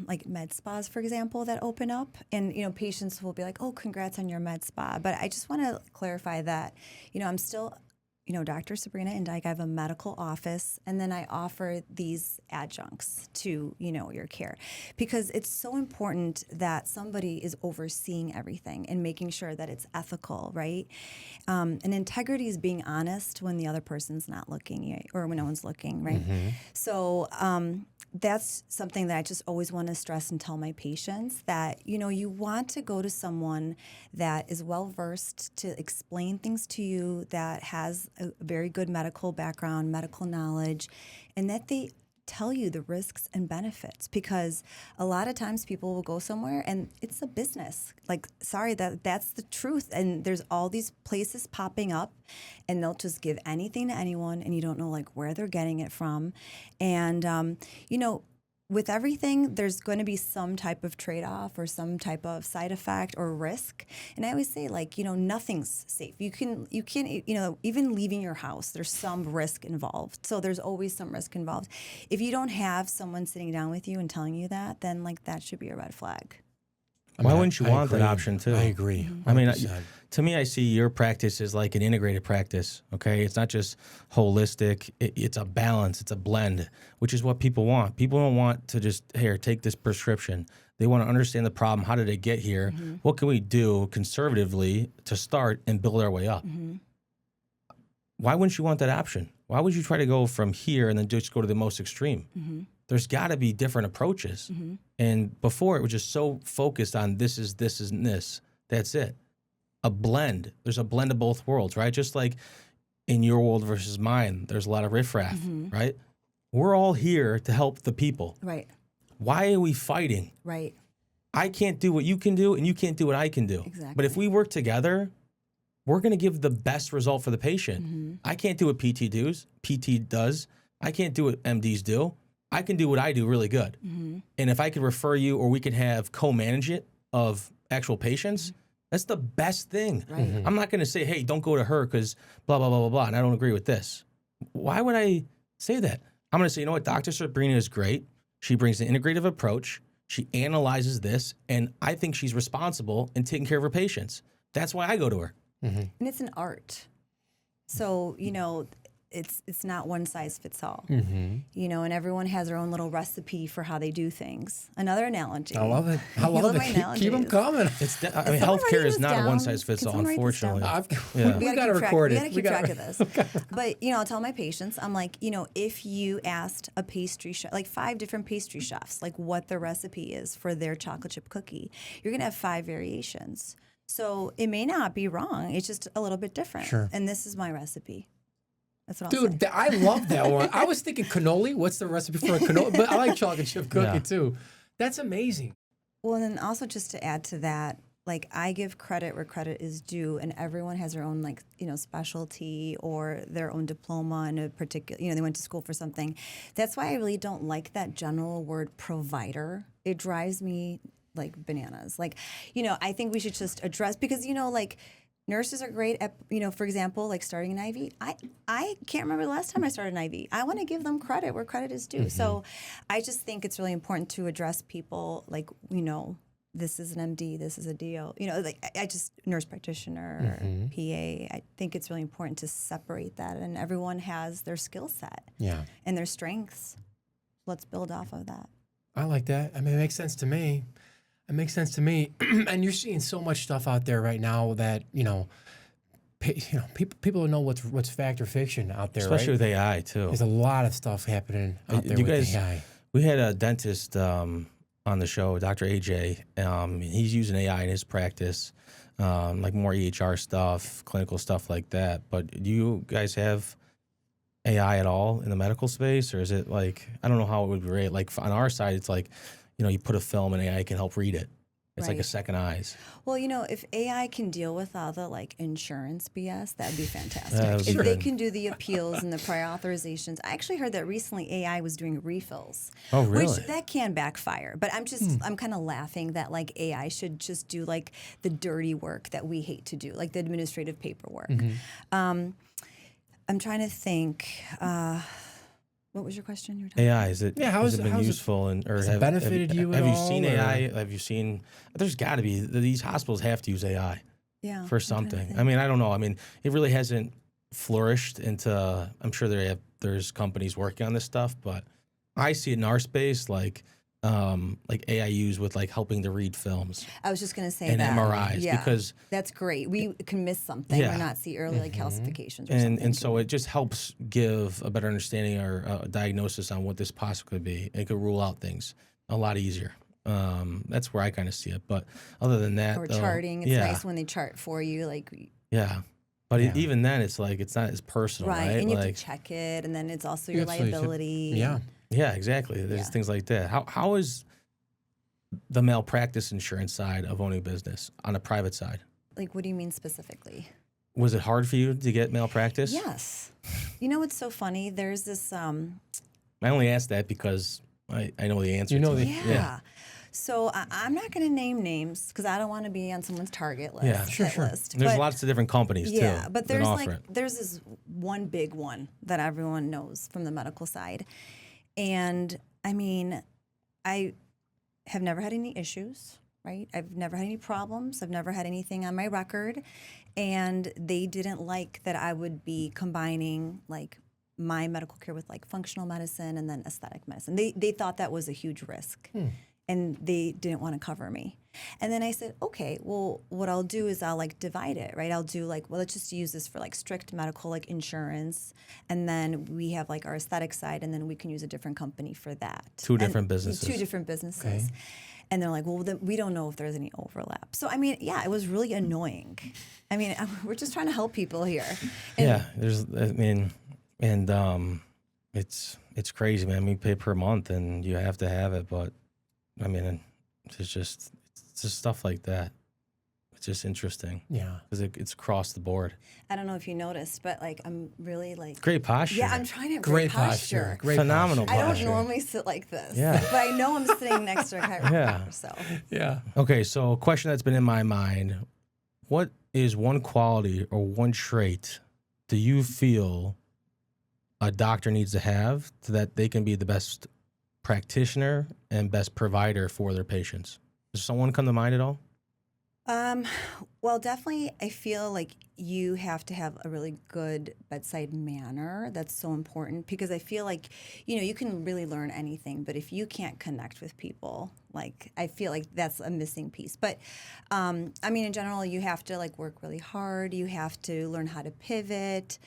like med spas, for example, that open up, and you know, patients will be like, "Oh, congrats on your med spa." But I just want to clarify that, you know, I'm still, you know, Dr. Sabrina Indyk. I have a medical office, and then I offer these adjuncts to, you know, your care, because it's so important that somebody is overseeing everything and making sure that it's ethical, right? And integrity is being honest when the other person's not looking or when no one's looking, right? So that's something that I just always want to stress and tell my patients that, you want to go to someone that is well-versed to explain things to you, that has a very good medical background, medical knowledge, and that they tell you the risks and benefits, because a lot of times people will go somewhere and it's a business. Like, sorry, that's the truth. And there's all these places popping up and they'll just give anything to anyone and you don't know like where they're getting it from. And, with everything, there's going to be some type of trade-off or some type of side effect or risk. And I always say, like, nothing's safe. You can, even leaving your house, there's some risk involved. So there's always some risk involved. If you don't have someone sitting down with you and telling you that, then like that should be a red flag. Why wouldn't you want that option too? I agree. Mm-hmm. I mean, to me, I see your practice as like an integrated practice. Okay, it's not just holistic. It's a balance. It's a blend, which is what people want. People don't want to just take this prescription. They want to understand the problem. How did it get here? Mm-hmm. What can we do conservatively to start and build our way up? Mm-hmm. Why wouldn't you want that option? Why would you try to go from here and then just go to the most extreme? Mm-hmm. There's got to be different approaches. Mm-hmm. And before, it was just so focused on this is and this. That's it. A blend. There's a blend of both worlds, right? Just like in your world versus mine, there's a lot of riffraff, Mm-hmm. right? We're all here to help the people. Right. Why are we fighting? Right. I can't do what you can do, and you can't do what I can do. Exactly. But if we work together, we're going to give the best result for the patient. Mm-hmm. I can't do what PT does. I can't do what MDs do. I can do what I do really good. Mm-hmm. And if I could refer you or we could have co-management of actual patients, that's the best thing. Right. I'm not going to say, hey, don't go to her because blah, blah, blah, blah, blah, and I don't agree with this. Why would I say that? I'm going to say, you know what, Dr. Sabrina is great. She brings an integrative approach. She analyzes this, and I think she's responsible in taking care of her patients. That's why I go to her. Mm-hmm. And it's an art. So, it's not one size fits all, Mm-hmm. and everyone has their own little recipe for how they do things. Another analogy. I love it. I You love love it. my Keep them analogies. coming. I mean, someone healthcare write is this not a down? one size fits Can all, someone write this down? unfortunately. We got to record it. We got to keep track of this. But, I'll tell my patients, I'm like, if you asked a pastry chef, like 5 different pastry chefs, like what the recipe is for their chocolate chip cookie, you're going to have 5 variations. So it may not be wrong. It's just a little bit different. Sure. And this is my recipe. That's what I'll say. Dude, I love that one. I was thinking cannoli. What's the recipe for a cannoli? But I like chocolate chip cookie too. That's amazing. Well, and then also just to add to that, like I give credit where credit is due, and everyone has their own specialty or their own diploma in a particular, they went to school for something. That's why I really don't like that general word provider. It drives me like bananas. Like, I think we should just address, because, nurses are great at, for example, like starting an IV. I can't remember the last time I started an IV. I want to give them credit where credit is due. Mm-hmm. So I just think it's really important to address people like, this is an MD, this is a DO. Nurse practitioner, Mm-hmm. PA. I think it's really important to separate that. And everyone has their skill set and their strengths. Let's build off of that. I like that. I mean, it makes sense to me. It makes sense to me. And you're seeing so much stuff out there right now that, people don't know what's fact or fiction out there, Especially right? with AI, too. There's a lot of stuff happening out there You with guys, AI. We had a dentist on the show, Dr. AJ. He's using AI in his practice, like more EHR stuff, clinical stuff like that. But do you guys have AI at all in the medical space? Or is it like, I don't know how it would be rated. Like on our side, it's like, you put a film and AI can help read it. It's like a second eyes. Well, if AI can deal with all the insurance BS, that'd be fantastic. That would be if they good. can do the appeals and the prior authorizations. I actually heard that recently AI was doing refills. Oh, really? Which that can backfire. But I'm kind of laughing that AI should just do the dirty work that we hate to do, like the administrative paperwork. Mm-hmm. I'm trying to think. What was your question? You were talking AI, has it been useful has it benefited you at Have you all, seen or? AI? Have you seen? There's got to be, these hospitals have to use AI for something. I mean, I don't know. I mean, it really hasn't flourished into. I'm sure there's companies working on this stuff, but I see it in our space. Like like AIUs with like helping to read films I was just going to say and that. MRIs Yeah, because that's great. We can miss something Yeah. or not see early like calcifications or and something. so it just helps give a better understanding or a diagnosis on what this possibly could be. It could rule out things a lot easier. That's where I kind of see it. But other than that, or though, charting. It's yeah, nice when they chart for you, like yeah. But Yeah. even then, it's like it's not as personal, right? and you like, have to check it, and then it's also your Absolutely. liability. Yeah. yeah, exactly. There's Yeah. things like that. How is the malpractice insurance side of owning a business on the private side? Like, what do you mean specifically? Was it hard for you to get malpractice? Yes. You know what's so funny? There's this. I only asked that because I know the answer. You know to the- it. Yeah. So I'm not going to name names because I don't want to be on someone's target list. Yeah. Sure, hit sure. list. There's But- lots of different companies too. Yeah, but that there's offer like it. there's this one big one that everyone knows from the medical side, and I mean, I have never had any issues. Right, I've never had any problems. I've never had anything on my record, and they didn't like that I would be combining like my medical care with like functional medicine and then aesthetic medicine. They thought that was a huge risk. And they didn't want to cover me. And then I said, okay, well, what I'll do is I'll like divide it, right? I'll do like, well, let's just use this for like strict medical like insurance. And then we have like our aesthetic side, and then we can use a different company for that. Two different businesses. Two different businesses. Okay. And they're like, well, then we don't know if there's any overlap. So, I mean, yeah, it was really annoying. I mean, we're just trying to help people here. And Yeah, it's crazy, man. We pay per month, and you have to have it. But I mean, it's just stuff like that. It's just interesting Yeah. because it's across the board. I don't know if you noticed, but like, I'm really like, Great posture. yeah, I'm trying to have Great posture. Great Phenomenal posture. I don't posture. normally sit like this, Yeah. but I know I'm sitting next to a chiropractor. Yeah. So Yeah. Okay, so a question that's been in my mind: what is one quality or one trait do you feel a doctor needs to have so that they can be the best practitioner and best provider for their patients? Does someone come to mind at all? well, definitely, I feel like you have to have a really good bedside manner. That's so important because I feel like, you can really learn anything, but if you can't connect with people, like, I feel like that's a missing piece. But, I mean, in general, you have to, like, work really hard. You have to learn how to pivot.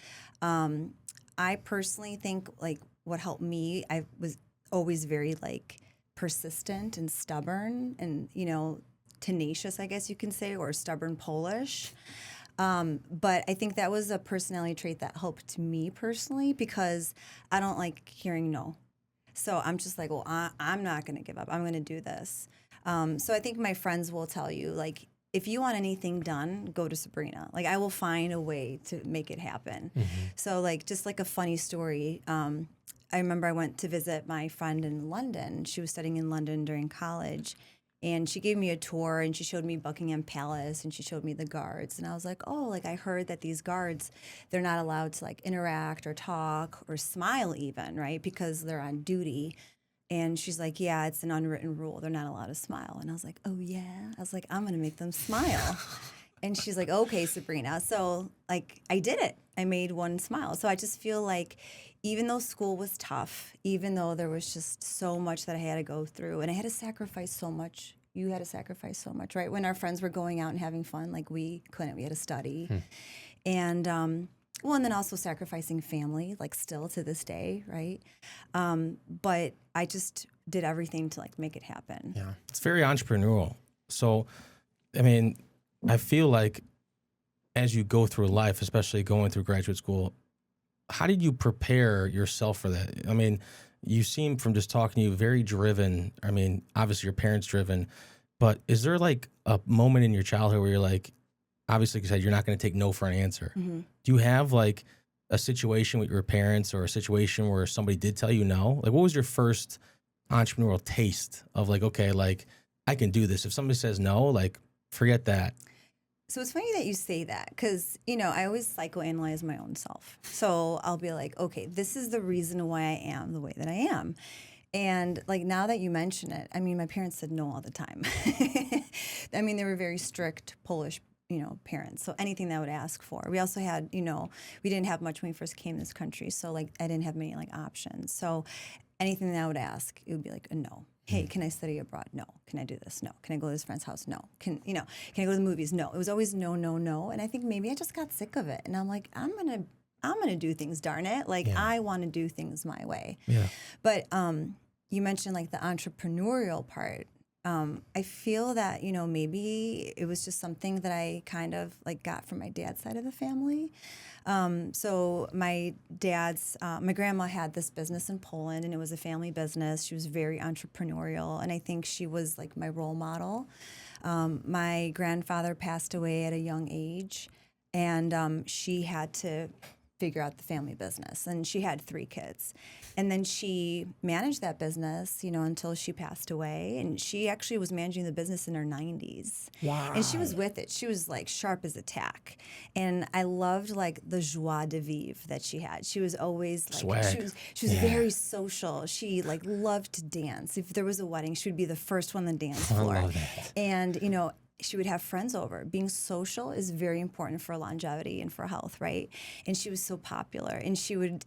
I personally think, like, what helped me, I was always very, like, persistent and stubborn and, tenacious, I guess you can say, or stubborn Polish. But I think that was a personality trait that helped me personally because I don't like hearing no. So I'm just like, well, I'm not going to give up. I'm going to do this. So I think my friends will tell you, like, if you want anything done, go to Sabrina. Like, I will find a way to make it happen. So, like, just like a funny story. I remember I went to visit my friend in London. She was studying in London during college. And she gave me a tour, and she showed me Buckingham Palace, and she showed me the guards. And I was like, oh, like, I heard that these guards, they're not allowed to, like, interact or talk or smile even, right, because they're on duty. And she's like, yeah, it's an unwritten rule. They're not allowed to smile. And I was like, oh, yeah? I was like, I'm going to make them smile. And she's like, okay, Sabrina. So, like, I did it. I made one smile. So I just feel like even though school was tough, even though there was just so much that I had to go through, and I had to sacrifice so much, you had to sacrifice so much, right? When our friends were going out and having fun, like, we couldn't. We had to study. And, well, and then also sacrificing family, like, still to this day, right? But I just did everything to, like, make it happen. Yeah. It's very entrepreneurial. So, I mean, I feel like as you go through life, especially going through graduate school, how did you prepare yourself for that? I mean, you seem from just talking to you very driven. I mean, obviously your parents driven, but is there like a moment in your childhood where you're like, obviously, like you said, you're not going to take no for an answer. Do you have like a situation with your parents or a situation where somebody did tell you no? Like, what was your first entrepreneurial taste of like, okay, like I can do this? If somebody says no, like forget that. So it's funny that you say that because, I always psychoanalyze my own self. So I'll be like, okay, this is the reason why I am the way that I am. And like now that you mention it, I mean, my parents said no all the time. I mean, they were very strict Polish, parents. So anything that I would ask for. We also had, we didn't have much when we first came to this country. So like I didn't have many like options. So anything that I would ask, it would be like a no. Hey, can I study abroad? No. Can I do this? No. Can I go to this friend's house? No. Can I go to the movies? No. It was always no, no, no. And I think maybe I just got sick of it. And I'm like, I'm gonna do things, darn it. Like I want to do things my way. Yeah. But you mentioned like the entrepreneurial part. I feel that, maybe it was just something that I kind of like got from my dad's side of the family. So my grandma had this business in Poland, and it was a family business. She was very entrepreneurial, and I think she was like my role model. My grandfather passed away at a young age, and she had to figure out the family business, and she had 3 kids. And then she managed that business, until she passed away. And she actually was managing the business in her 90s. Wow. And she was with it. She was like sharp as a tack. And I loved like the joie de vivre that she had. She was always like, Swag. she was very social. She like loved to dance. If there was a wedding, she would be the first one on the dance floor. I love that. And, she would have friends over. Being social is very important for longevity and for health, right? And she was so popular. And she would,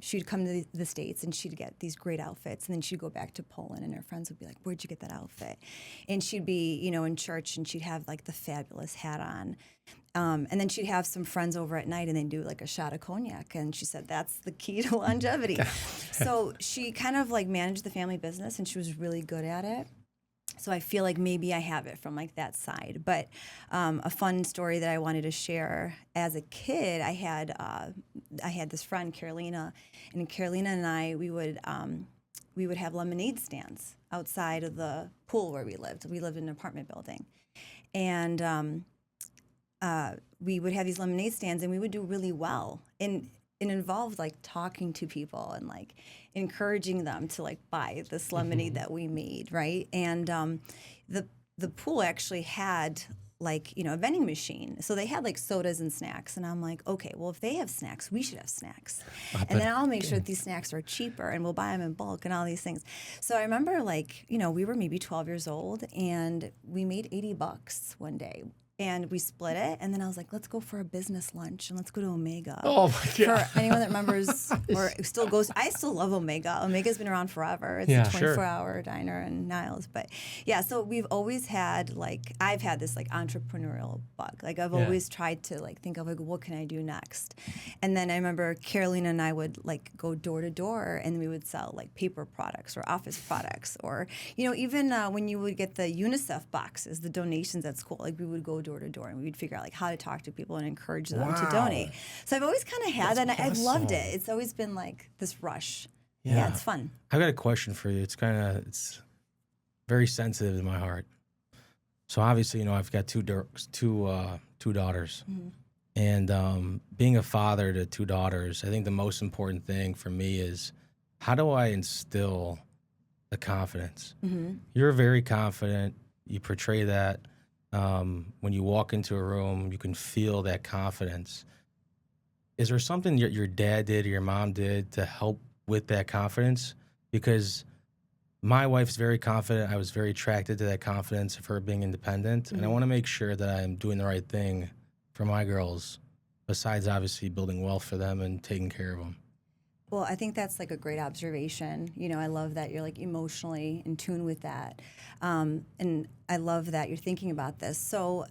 she'd come to the States and she'd get these great outfits. And then she'd go back to Poland and her friends would be like, where'd you get that outfit? And she'd be, in church and she'd have like the fabulous hat on. And then she'd have some friends over at night and they'd do like a shot of cognac. And she said, that's the key to longevity. So she kind of like managed the family business and she was really good at it. So I feel like maybe I have it from like that side. But a fun story that I wanted to share, as a kid, I had this friend, Carolina, and Carolina and I, we would have lemonade stands outside of the pool where we lived. We lived in an apartment building. And we would have these lemonade stands and we would do really well. And it involved like talking to people and like encouraging them to like buy this lemonade that we made, right? And the pool actually had like, a vending machine. So they had like sodas and snacks. And I'm like, okay, well, if they have snacks, we should have snacks. And then I'll make sure that these snacks are cheaper and we'll buy them in bulk and all these things. So I remember like, we were maybe 12 years old and we made $80 one day. And we split it, and then I was like, let's go for a business lunch, and let's go to Omega. Oh, my God. For anyone that remembers or still goes, I still love Omega. Omega's been around forever. It's a 24-hour diner in Niles. But, yeah, so we've always had, like, I've had this, like, entrepreneurial bug. Like, I've always tried to, like, think of, like, what can I do next? And then I remember Carolina and I would, like, go door to door, and we would sell, like, paper products or office products. Or, even when you would get the UNICEF boxes, the donations at school, like, we would go door to door and we'd figure out like how to talk to people and encourage them to donate. So I've always kind of had that, and I've loved it. It's always been like this rush. Yeah, it's fun. I've got a question for you. It's very sensitive to my heart. So obviously, I've got two daughters, and being a father to 2 daughters, I think the most important thing for me is how do I instill the confidence? You're very confident. You portray that. When you walk into a room, you can feel that confidence. Is there something your dad did or your mom did to help with that confidence? Because my wife's very confident. I was very attracted to that confidence of her being independent. And I want to make sure that I'm doing the right thing for my girls, besides obviously building wealth for them and taking care of them. Well, I think that's like a great observation. I love that you're like emotionally in tune with that. And I love that you're thinking about this. So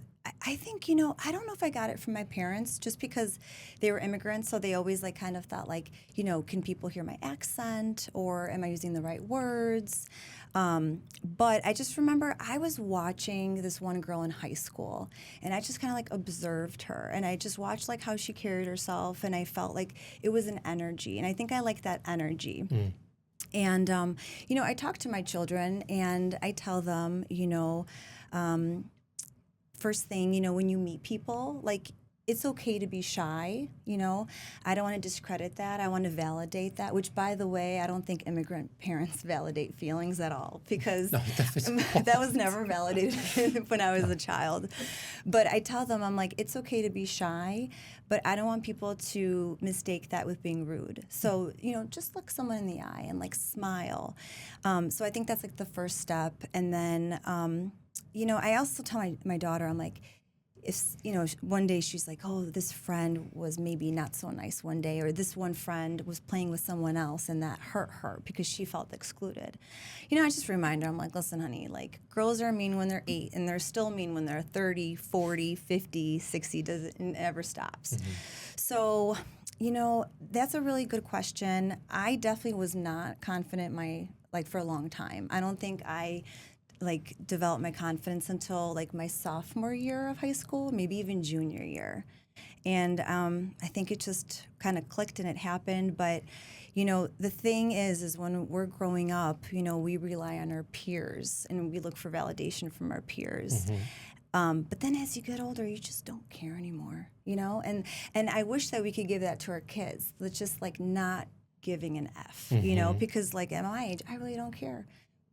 I think, I don't know if I got it from my parents just because they were immigrants. So they always like kind of thought like, can people hear my accent or am I using the right words? But I just remember I was watching this one girl in high school and I just kind of like observed her and I just watched like how she carried herself and I felt like it was an energy and I think I like that energy. And, I talk to my children and I tell them, first thing, when you meet people, like, it's okay to be shy, I don't want to discredit that. I want to validate that, which, by the way, I don't think immigrant parents validate feelings at all because that was never validated when I was a child. But I tell them, I'm like, it's okay to be shy, but I don't want people to mistake that with being rude. So, just look someone in the eye and, like, smile. So I think that's, like, the first step. And then, I also tell my daughter, I'm like, if, one day she's like, oh, this friend was maybe not so nice one day, or this one friend was playing with someone else and that hurt her because she felt excluded. I just remind her, I'm like, listen, honey, like girls are mean when they're 8 and they're still mean when they're 30, 40, 50, 60, it never stops. So, that's a really good question. I definitely was not confident for a long time. I don't think I developed my confidence until my sophomore year of high school, maybe even junior year. And I think it just kind of clicked and it happened. But, the thing is when we're growing up, we rely on our peers and we look for validation from our peers. But then as you get older, you just don't care anymore, And I wish that we could give that to our kids. Let's just not giving an F, because at my age, I really don't care.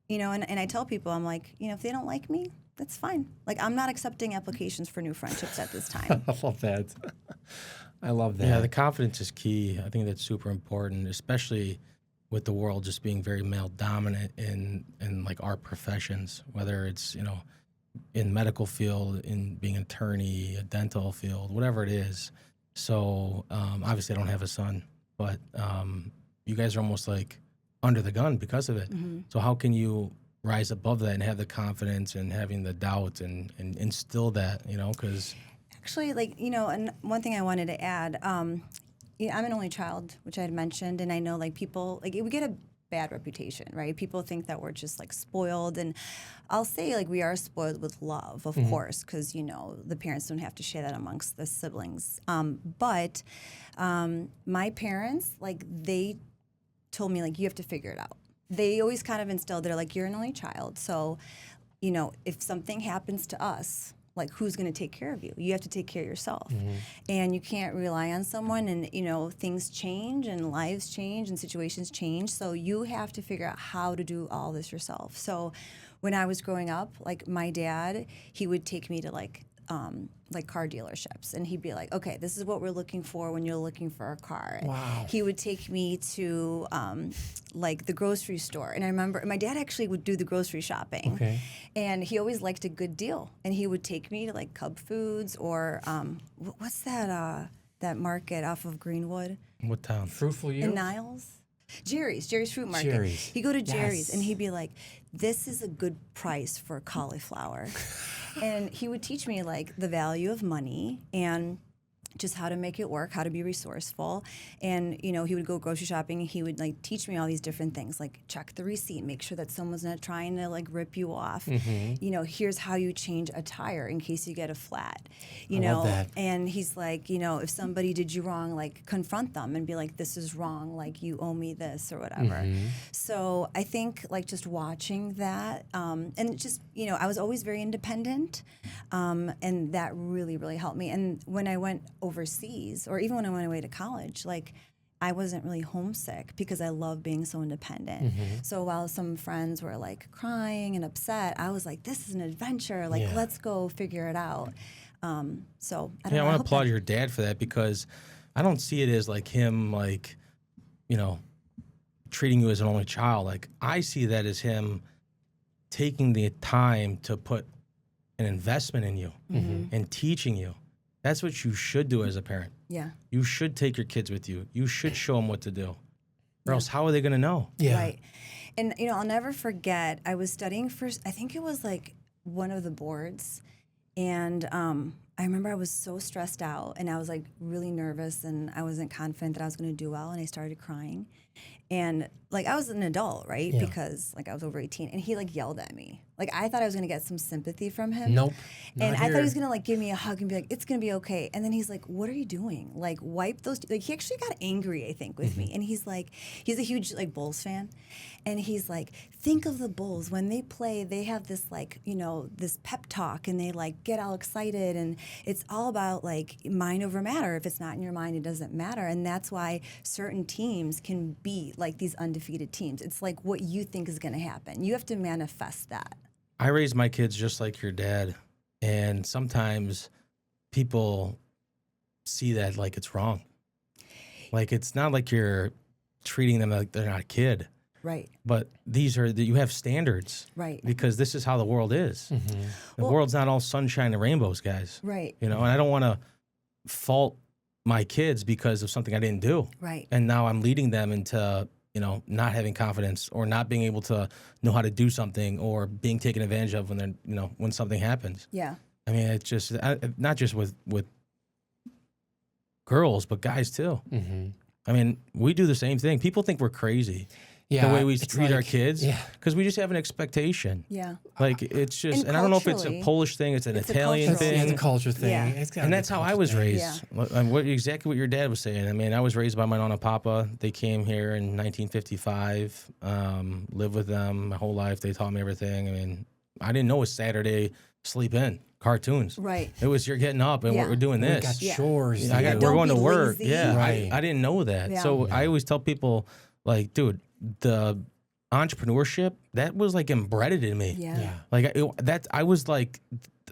And I tell people, I'm like, if they don't like me, that's fine. I'm not accepting applications for new friendships at this time. I love that. I love that. Yeah, the confidence is key. I think that's super important, especially with the world just being very male dominant in our professions, whether it's, in medical field, in being an attorney, a dental field, whatever it is. So obviously I don't have a son, but you guys are almost under the gun because of it. So how can you rise above that and have the confidence and having the doubt and instill that, because... Actually, and one thing I wanted to add, I'm an only child, which I had mentioned, and I know people, we get a bad reputation, right? People think that we're just spoiled, and I'll say we are spoiled with love, of course, because the parents don't have to share that amongst the siblings. But my parents, they told me you have to figure it out. They always kind of instilled, they're you're an only child, so if something happens to us, who's going to take care of you? You have to take care of yourself. And you can't rely on someone, and things change and lives change and situations change, so you have to figure out how to do all this yourself. So when I was growing up, my dad, he would take me to car dealerships, and he'd be like, okay, this is what we're looking for when you're looking for a car. Wow. He would take me to the grocery store, and I remember my dad actually would do the grocery shopping. Okay. And he always liked a good deal, and he would take me to Cub Foods or what's that market off of Greenwood? What town? Fruitful You? In Niles? Jerry's Fruit Market. Jerry's. He'd go to Jerry's, Yes. and he'd be like, this is a good price for cauliflower. And he would teach me the value of money and just how to make it work, how to be resourceful. And, he would go grocery shopping, and he would teach me all these different things, check the receipt, make sure that someone's not trying to rip you off. Here's how you change a tire in case you get a flat, I love that. And he's if somebody did you wrong, confront them and be this is wrong, you owe me this or whatever. So I think just watching that, and just, I was always very independent, and that really, really helped me. And when I went overseas, or even when I went away to college, I wasn't really homesick because I love being so independent. So while some friends were crying and upset, I was this is an adventure. Let's go figure it out. So I don't know. I want to applaud your dad for that, because I don't see it as him treating you as an only child. I see that as him taking the time to put an investment in you and teaching you. That's what you should do as a parent. Yeah. You should take your kids with you. You should show them what to do. Or else how are they going to know? Yeah. Right. And, I'll never forget, I was studying for, I think it was one of the boards. And I remember I was so stressed out, and I was really nervous, and I wasn't confident that I was going to do well. And I started crying. And I was an adult, right? Yeah. Because I was over 18, and he yelled at me. I thought I was going to get some sympathy from him. Nope. And Not I here. thought he was going to give me a hug and be it's going to be okay. And then he's what are you doing? Wipe those. He actually got angry, I think, with me. And he's he's a huge Bulls fan. And he's think of the Bulls. When they play, they have this this pep talk, and they get all excited. And it's all about mind over matter. If it's not in your mind, it doesn't matter. And that's why certain teams can be these undefeated teams. It's what you think is going to happen. You have to manifest that. I raised my kids just like your dad, and sometimes people see that it's wrong. It's not you're treating them like they're not a kid. Right. But you have standards. Right. Because this is how the world is. Mm-hmm. The world's not all sunshine and rainbows, guys. Right. You know, and I don't want to fault my kids because of something I didn't do. Right. And now I'm leading them into, you know, not having confidence or not being able to know how to do something or being taken advantage of when they're, you know, when something happens. Yeah. I mean, it's just not just with girls, but guys too. Mm-hmm. I mean, we do the same thing. People think we're crazy. Yeah, the way we it's treat our like- kids, yeah. because we just have an expectation. Yeah. Like it's just, And and I don't know if it's a culturally, Polish thing, it's an it's a Italian cultural It's thing, a culture thing. Yeah. It's gotta and be that's a how I culture was thing. raised. Exactly what your dad was saying. I mean, I was raised by my nonna and papa. They came here in 1955. Lived with them my whole life. They taught me everything. I mean, I didn't know a Saturday sleep in cartoons. Right. It was you're getting up and Yeah. we're doing We this. got Yeah. chores. Yeah, to do. we're don't going to be work. lazy. Yeah, Right. I didn't know that. Yeah. So I always tell people, like, dude, the entrepreneurship that was like embedded in me. Yeah. Yeah. Like I was like,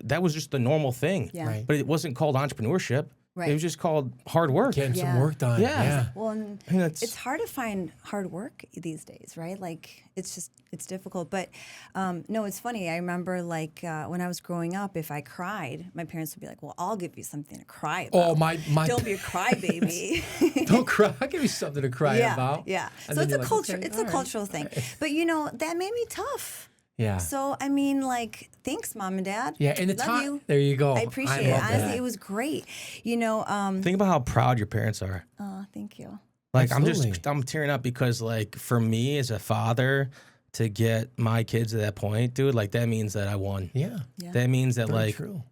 that was just the normal thing. Yeah. Right. But it wasn't called entrepreneurship. Right. It was just called hard work. Getting Yeah. some work done. Yeah. Yeah. Well, and I mean, that's, it's hard to find hard work these days, right? Like it's difficult. But no, it's funny. I remember like when I was growing up, if I cried, my parents would be like, "Well, I'll give you something to cry about. Oh, my Don't be a crybaby." Don't cry. I'll give you something to cry yeah, about. yeah. And So then it's a you're like, culture. okay, It's a all right, cultural thing. all right. But you know that made me tough. Yeah. So I mean, like, thanks, mom and dad. Yeah. And the Love time. you. There you go. I appreciate it. love Honestly, that. it was great. You know. think about how proud your parents are. Thank you. Like Absolutely. I'm tearing up because like for me as a father to get my kids to that point, dude, like that means that I won. Yeah. Yeah. That means that Very like true.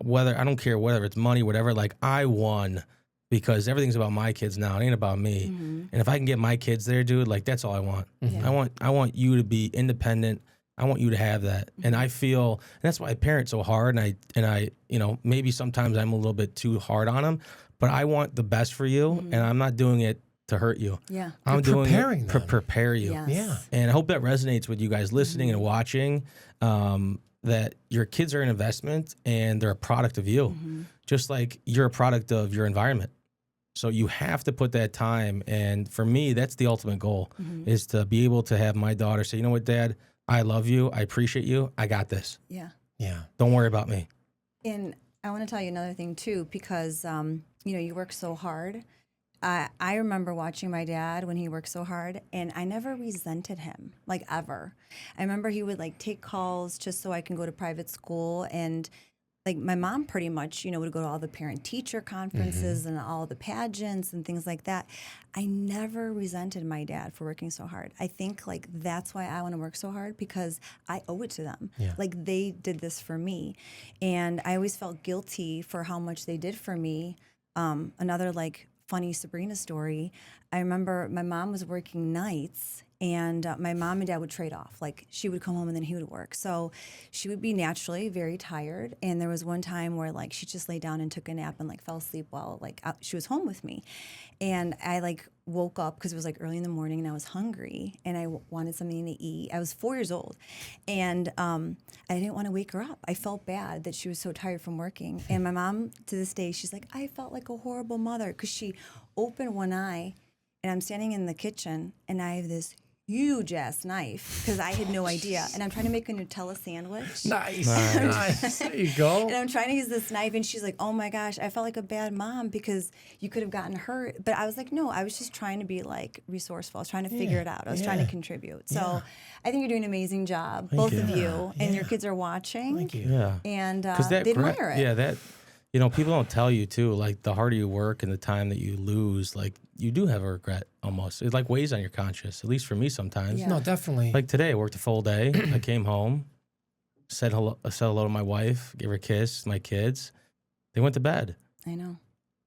whether I don't care whether it's money, whatever, like I won because everything's about my kids now. It ain't about me. Mm-hmm. And if I can get my kids there, dude, like that's all I want. Yeah. I want you to be independent. I want you to have that. And I feel and that's why I parent so hard and I you know, maybe sometimes I'm a little bit too hard on them, but I want the best for you and I'm not doing it to hurt you. Yeah. I'm You're doing preparing it them. prepare you. Yes. Yeah. And I hope that resonates with you guys listening and watching. That your kids are an investment and they're a product of you, just like you're a product of your environment. So you have to put that time. And for me, that's the ultimate goal is to be able to have my daughter say, you know what, Dad, I love you. I appreciate you. I got this. Yeah. Yeah. Don't worry about me. And I want to tell you another thing too, because you know, you work so hard. I remember watching my dad when he worked so hard, and I never resented him, like ever. I remember he would like take calls just so I can go to private school, and like my mom pretty much, you know, would go to all the parent-teacher conferences and all the pageants and things like that. I never resented my dad for working so hard. I think like that's why I want to work so hard, because I owe it to them. Yeah. Like they did this for me, and I always felt guilty for how much they did for me. Another like funny Sabrina story. I remember my mom was working nights, and my mom and dad would trade off. Like she would come home and then he would work. So she would be naturally very tired. And there was one time where like she just lay down and took a nap and like fell asleep while like she was home with me. And I like woke up because it was like early in the morning and I was hungry and I wanted something to eat. I was 4 years old, and I didn't want to wake her up. I felt bad that she was so tired from working. And my mom, to this day, she's like, I felt like a horrible mother, because she opened one eye and I'm standing in the kitchen and I have this huge ass knife because I had no idea, and I'm trying to make a Nutella sandwich. Nice. Nice. There you go. And I'm trying to use this knife, and she's like, oh my gosh, I felt like a bad mom because you could have gotten hurt. But I was like, no, I was just trying to be like resourceful. I was trying to figure it out. I was trying to contribute. So I think you're doing an amazing job, both of you, and your kids are watching. Thank you. Yeah. And Because they admire it. Yeah, that, you know, people don't tell you too, like the harder you work and the time that you lose, like you do have a regret almost. It like weighs on your conscience, at least for me sometimes. Yeah. No, definitely. Like today, I worked a full day. I came home, said hello to my wife, gave her a kiss, my kids. They went to bed. I know.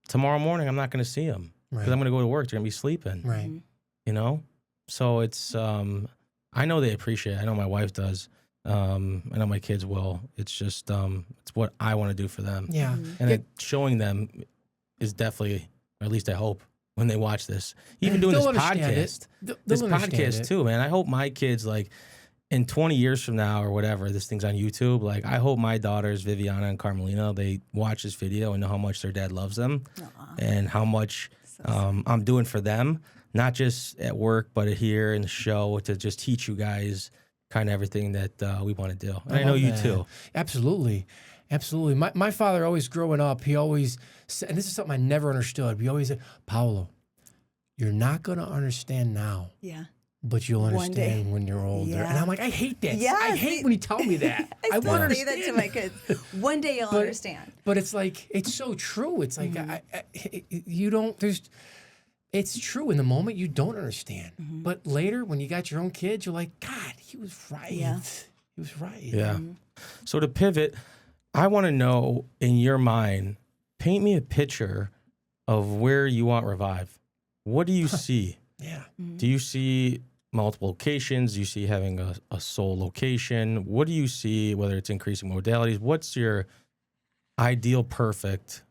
Tomorrow morning, I'm not going to see them because Right. I'm going to go to work. They're going to be sleeping. Right. You know? So it's, I know they appreciate it. I know my wife does. I know my kids will. It's just, it's what I want to do for them. Yeah. And it, showing them is definitely, or at least I hope, when they watch this. Even doing They'll this understand podcast. it. They'll This understand podcast it. too, man. I hope my kids, like, in 20 years from now or whatever, this thing's on YouTube, like, I hope my daughters, Viviana and Carmelina, they watch this video and know how much their dad loves them and how much I'm doing for them. not just at work, but here in the show to just teach you guys kind of everything that we want to do. And I know you too. Absolutely. Absolutely. My father always growing up, he always said, and this is something I never understood. He always said, Paolo, you're not going to understand now. Yeah. But you'll understand when you're older. Yeah. And I'm like, I hate that. Yes. I hate when you tell me that. I want to say understand that to my kids. One day you'll understand. But it's like, it's so true. It's like, you don't, it's true. In the moment, you don't understand. But later, when you got your own kids, you're like, God, he was right. Yeah. He was right. Yeah. So to pivot, I want to know, in your mind, paint me a picture of where you want Revive. What do you see? Yeah. Do you see multiple locations? Do you see having a sole location? What do you see, whether it's increasing modalities? What's your ideal perfect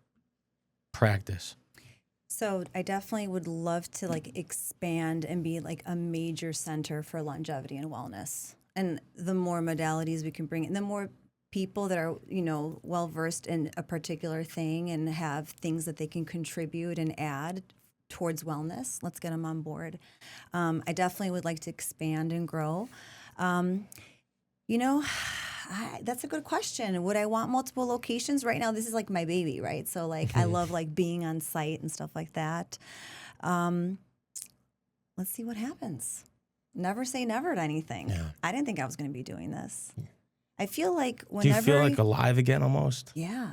practice? So I definitely would love to like expand and be like a major center for longevity and wellness. And the more modalities we can bring in, the more people that are, well versed in a particular thing and have things that they can contribute and add towards wellness, let's get them on board. I definitely would like to expand and grow. That's a good question. Would I want multiple locations? Right now, this is like my baby, right? So like I love like being on site and stuff like that. Let's see what happens. Never say never to anything. Yeah. I didn't think I was going to be doing this. I feel like Do you feel like alive again almost? Yeah.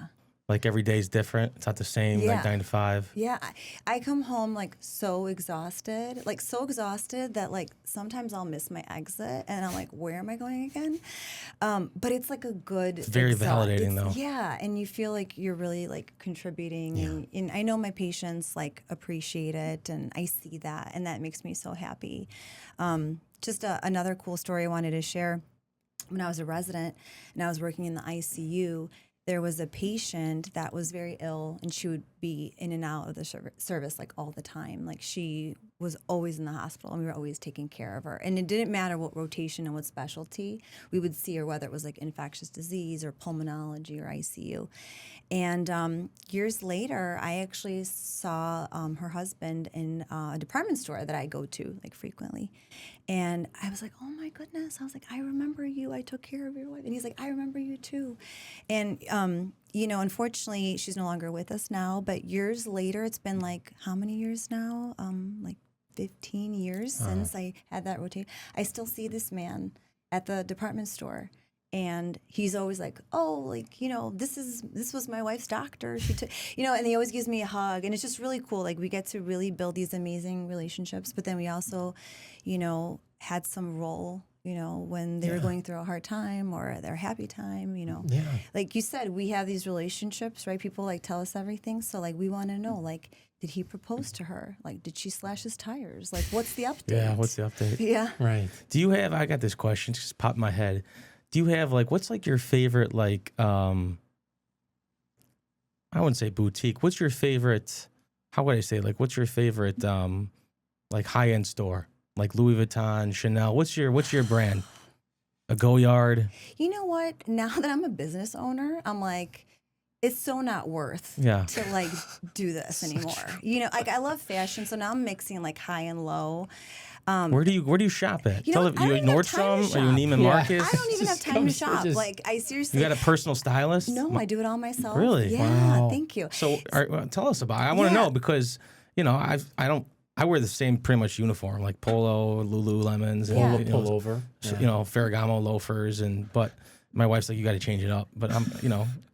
Like every day's different? It's not the same, like 9 to 5? Yeah. I come home like so exhausted that like sometimes I'll miss my exit and I'm like, where am I going again? But it's like a good... It's very validating though. Yeah. And you feel like you're really like contributing and I know my patients like appreciate it and I see that and that makes me so happy. Just another cool story I wanted to share. When I was a resident and I was working in the ICU, there was a patient that was very ill and she would be in and out of the service like all the time. Like she was always in the hospital and we were always taking care of her. And it didn't matter what rotation and what specialty. We would see her, whether it was like infectious disease or pulmonology or ICU. And years later, I actually saw her husband in a department store that I go to like frequently. And I was like, oh my goodness. I was like, I remember you. I took care of your wife. And he's like, I remember you too. And, unfortunately, she's no longer with us now. But years later, it's been like, how many years now? Like 15 years since I had that rotation. I still see this man at the department store. And he's always like, oh, like, this was my wife's doctor. She took, and he always gives me a hug. And it's just really cool. Like, we get to really build these amazing relationships. But then we also, had some role, when they were going through a hard time or their happy time, Yeah. Like you said, we have these relationships, right? People, like, tell us everything. So, like, we want to know, like, did he propose to her? Like, did she slash his tires? Like, what's the update? Yeah, what's the update? Yeah. Right. Do you have, I got this question, just popped in my head. Do you have, like, what's, like, your favorite, like, I wouldn't say boutique. What's your favorite, how would I say, like, what's your favorite, like, high-end store? Like Louis Vuitton, Chanel. What's your brand? A Goyard? You know what? Now that I'm a business owner, I'm like, it's so not worth to, like, do this anymore. Like, I love fashion, so now I'm mixing, like, high and low. Where do you shop at? You Nordstrom? Are you Neiman Marcus? I don't even have time to shop. Like, I seriously... You got a personal stylist? No, I do it all myself. Really? Yeah, Wow. thank you. So tell us about it. I want to know because, I wear the same pretty much uniform, like polo, Lululemons, and Pullover. Ferragamo loafers, but my wife's like, you got to change it up. But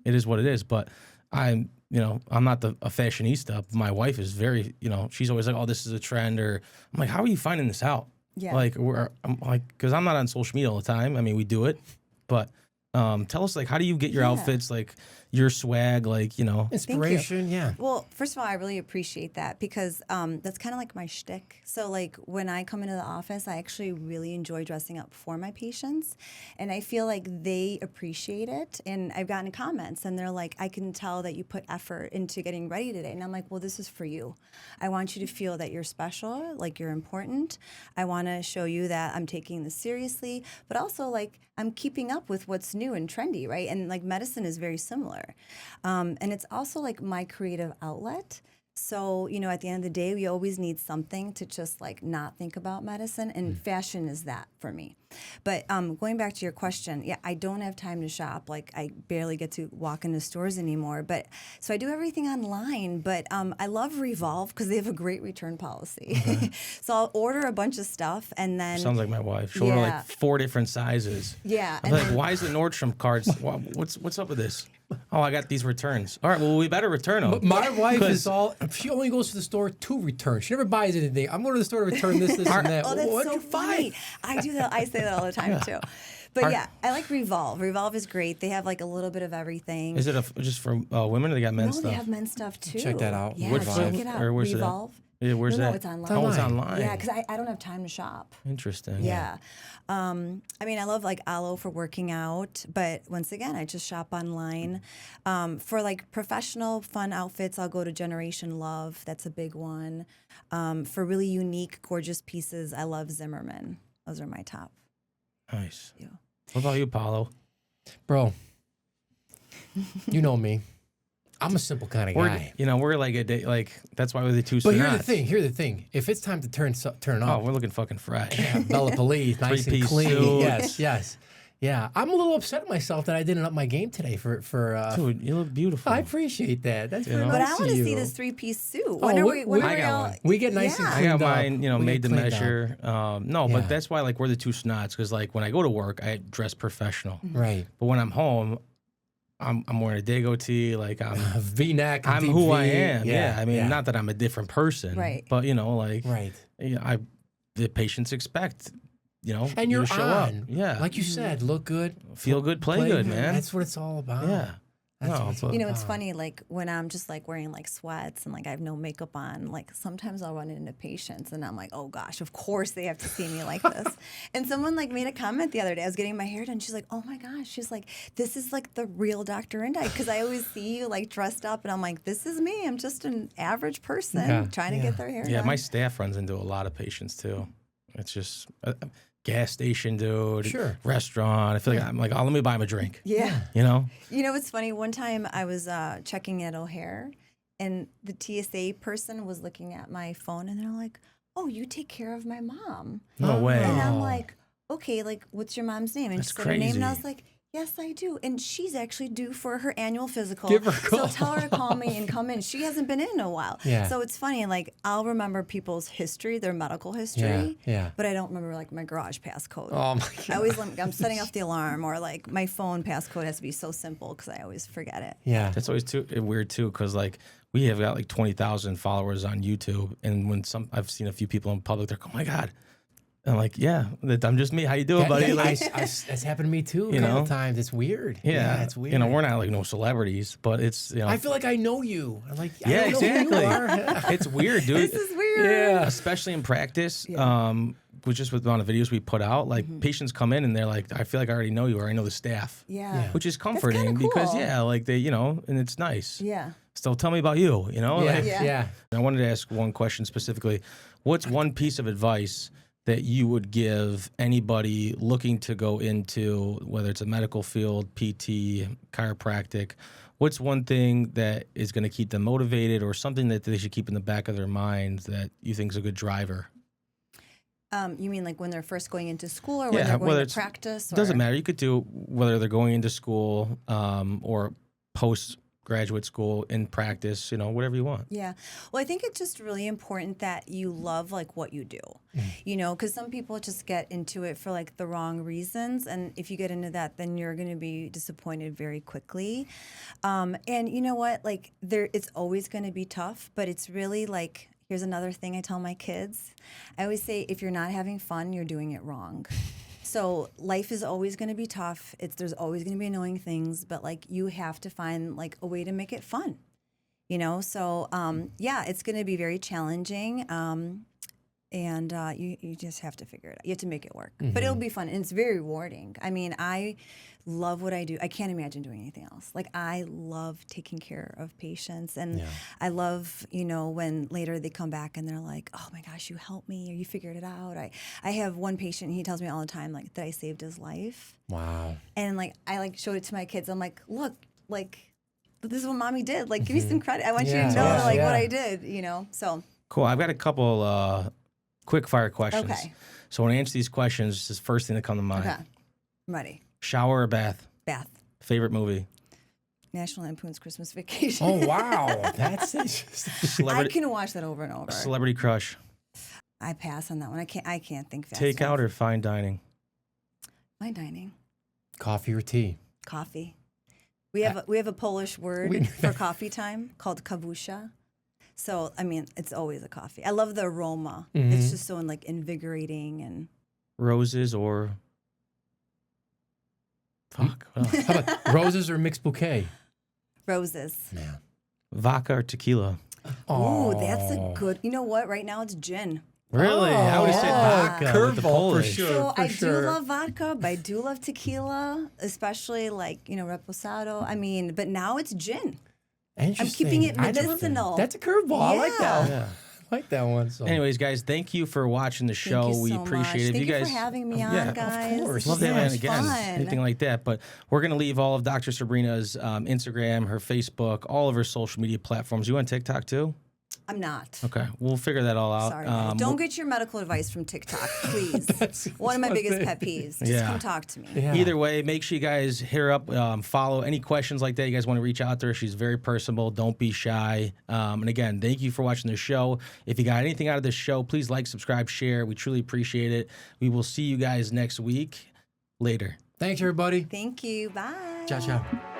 it is what it is. But I'm not a fashionista. My wife is very, she's always like, oh, this is a trend, or I'm like, how are you finding this out? Yeah. Like, I'm like, because I'm not on social media all the time. I mean, we do it, but tell us, like, how do you get your outfits, like your swag, like, Inspiration, yeah. Well, first of all, I really appreciate that because that's kind of like my shtick. So, like, when I come into the office, I actually really enjoy dressing up for my patients. And I feel like they appreciate it. And I've gotten comments, and they're like, I can tell that you put effort into getting ready today. And I'm like, well, this is for you. I want you to feel that you're special, like you're important. I want to show you that I'm taking this seriously. But also, like, I'm keeping up with what's new and trendy, right? And, like, medicine is very similar. And it's also, like, my creative outlet. So, at the end of the day, we always need something to just like not think about medicine. And fashion is that for me. But going back to your question, yeah, I don't have time to shop. Like I barely get to walk into stores anymore. But so I do everything online. But I love Revolve because they have a great return policy. So I'll order a bunch of stuff and then. Sounds like my wife. She'll order like 4 different sizes. Yeah. I'm like, why is the Nordstrom cards? What's up with this? Oh, I got these returns. All right, well, we better return them. But my wife is she only goes to the store to return. She never buys anything. I'm going to the store to return this, and that. Oh, that's What'd so you funny. buy? I do that. I say that all the time too. But yeah, I like Revolve. Revolve is great. They have like a little bit of everything. Is it just for women or they got men's No, stuff? they have men's stuff too. Check that out. Yeah, What check it out. or where's it at? Revolve. Yeah, where's No, that? it's online. Oh, it's online. Yeah, because I don't have time to shop. Interesting. Yeah. I mean, I love like Alo for working out, but once again, I just shop online. For like professional fun outfits, I'll go to Generation Love. That's a big one. For really unique, gorgeous pieces, I love Zimmerman. Those are my top. Nice. Yeah. What about you, Paulo? Bro, you know me. I'm a simple kind of guy. We're like a day, like that's why we're the two. But Stunads. here's the thing. If it's time to turn Oh, up, we're looking fucking fresh. Bella Police, nice and Three-piece clean. suit. Yes. Yeah, I'm a little upset at myself that I didn't up my game today for Dude, you look beautiful. I appreciate that. That's very But nice I of want to you. see this 3-piece suit. Oh, When are we- we I got all? one. We get nice and Yeah. I cleaned got up. mine, We made get to cleaned up. measure. Yeah. But that's why like we're the two Stunads because like when I go to work, I dress professional. Right. But when I'm home, I'm wearing a Dago tee. Like V-neck. I'm deep who V. I am. Yeah. I mean, yeah. not that I'm a different person. Right. But like Right. the patients expect. And you you're to show on. up. Yeah. Like you said, look good. Feel good, play good, man. That's what it's all about. Yeah. That's No, what it's all but- It's about. funny, like when I'm just like wearing like sweats and like I have no makeup on, like sometimes I'll run into patients and I'm like, oh gosh, of course they have to see me like this. And someone like made a comment the other day. I was getting my hair done. She's like, oh my gosh. She's like, this is like the real Dr. Indyk because I always see you like dressed up and I'm like, this is me. I'm just an average person trying to get their hair Yeah, done. my staff runs into a lot of patients too. It's just gas station, dude. Sure. Restaurant. I feel like I'm like, oh, let me buy him a drink. Yeah. You know? It's funny. One time I was checking at O'Hare, and the TSA person was looking at my phone, and they're like, "Oh, you take care of my mom." No way. And I'm Oh. like, "Okay, like, what's your mom's name?" And That's she said her name, and I was crazy. like, "Yes, I do." And she's actually due for her annual physical. Give her a So call. tell her to call me and come in. She hasn't been in a while. Yeah. So it's funny. Like, I'll remember people's history, their medical history. Yeah. But I don't remember like my garage passcode. Oh my I God. always I'm setting off the alarm, or like my phone passcode has to be so simple because I always forget it. Yeah. That's always weird too, because like we have got like 20,000 followers on YouTube, and when I've seen a few people in public, they're like, "Oh my God," I'm like, "Yeah, I'm just me. How you doing, buddy?" Like, that's happened to me too a You couple know? times. It's weird. yeah, it's weird. we're not like no celebrities, but it's I feel like I know you. I'm like, I yeah, don't know who you exactly. are. It's weird, dude. This is weird. Yeah. Especially in practice. With the amount of videos we put out, like patients come in and they're like, I feel like I already know you or I know the staff. Yeah. Which is comforting cool. because like they, and it's nice. Yeah. So tell me about you, Yeah. Like, Yeah. I wanted to ask one question specifically. What's one piece of advice that you would give anybody looking to go into, whether it's a medical field, PT, chiropractic? What's one thing that is going to keep them motivated or something that they should keep in the back of their mind that you think is a good driver? You mean like when they're first going into school or when they're whether going it's to practice? It doesn't matter. You could do whether they're going into school or postgraduate school in practice, whatever you want. Yeah. Well, I think it's just really important that you love like what you do, because some people just get into it for like the wrong reasons. And if you get into that, then you're going to be disappointed very quickly. And you know what? Like it's always going to be tough, but it's really like, here's another thing I tell my kids. I always say, if you're not having fun, you're doing it wrong. So life is always going to be tough. There's always going to be annoying things, but like you have to find like a way to make it fun, So it's going to be very challenging, and you just have to figure it out. You have to make it work, but it'll be fun and it's very rewarding. I mean, I love what I do. I can't imagine doing anything else. Like I love taking care of patients, and I love when later they come back and they're like, oh my gosh, you helped me or you figured it out. I have one patient, he tells me all the time like that I saved his life. Wow. And like I like showed it to my kids. I'm like, look, like this is what mommy did. Like, give me some credit. I want you to Yeah. know Yeah. like Yeah. what I did, you know? So, Cool. I've got a couple quick fire questions. okay. So when I answer these questions, this is the first thing that comes to mind. Okay. I'm ready. Shower or bath? Bath. Favorite movie? National Lampoon's Christmas Vacation. Oh, wow. That's it. I Celebrity, can watch that over and over. celebrity crush? I pass on that one. I can't think fast Takeout enough. or fine dining? Fine dining. Coffee or tea? Coffee. We have a Polish word for coffee time called kawusha. So, I mean, it's always a coffee. I love the aroma. It's just so like invigorating and Roses or... Fuck. Well. How about roses or mixed bouquet? roses. Man. Vodka or tequila? Ooh, that's a good. You know what? Right now it's gin. Really? I would have said vodka. with the Curveball for Polish. sure. So I sure. do love vodka, but I do love tequila, especially like, reposado. I mean, but now it's gin. I'm keeping it medicinal. That's a curveball. I like that one. Yeah. I like that one. So. Anyways, guys, thank you for watching the show. Thank you we so appreciate much. it. If Thank you guys for having me on, yeah, guys. of course. Love to So have you on much again. fun. Anything like that. But we're going to leave all of Dr. Sabrina's Instagram, her Facebook, all of her social media platforms. You on TikTok too? I'm not. Okay. We'll figure that all out. Sorry. guys. Don't get your medical advice from TikTok, please. One of my biggest pet peeves. Just Yeah. come talk to me. Yeah. Either way, make sure you guys hit her up, follow any questions like that. You guys want to reach out to her. She's very personable. Don't be shy. And again, thank you for watching the show. If you got anything out of this show, please like, subscribe, share. We truly appreciate it. We will see you guys next week. Later. Thanks, everybody. Thank you. Bye. Ciao, ciao.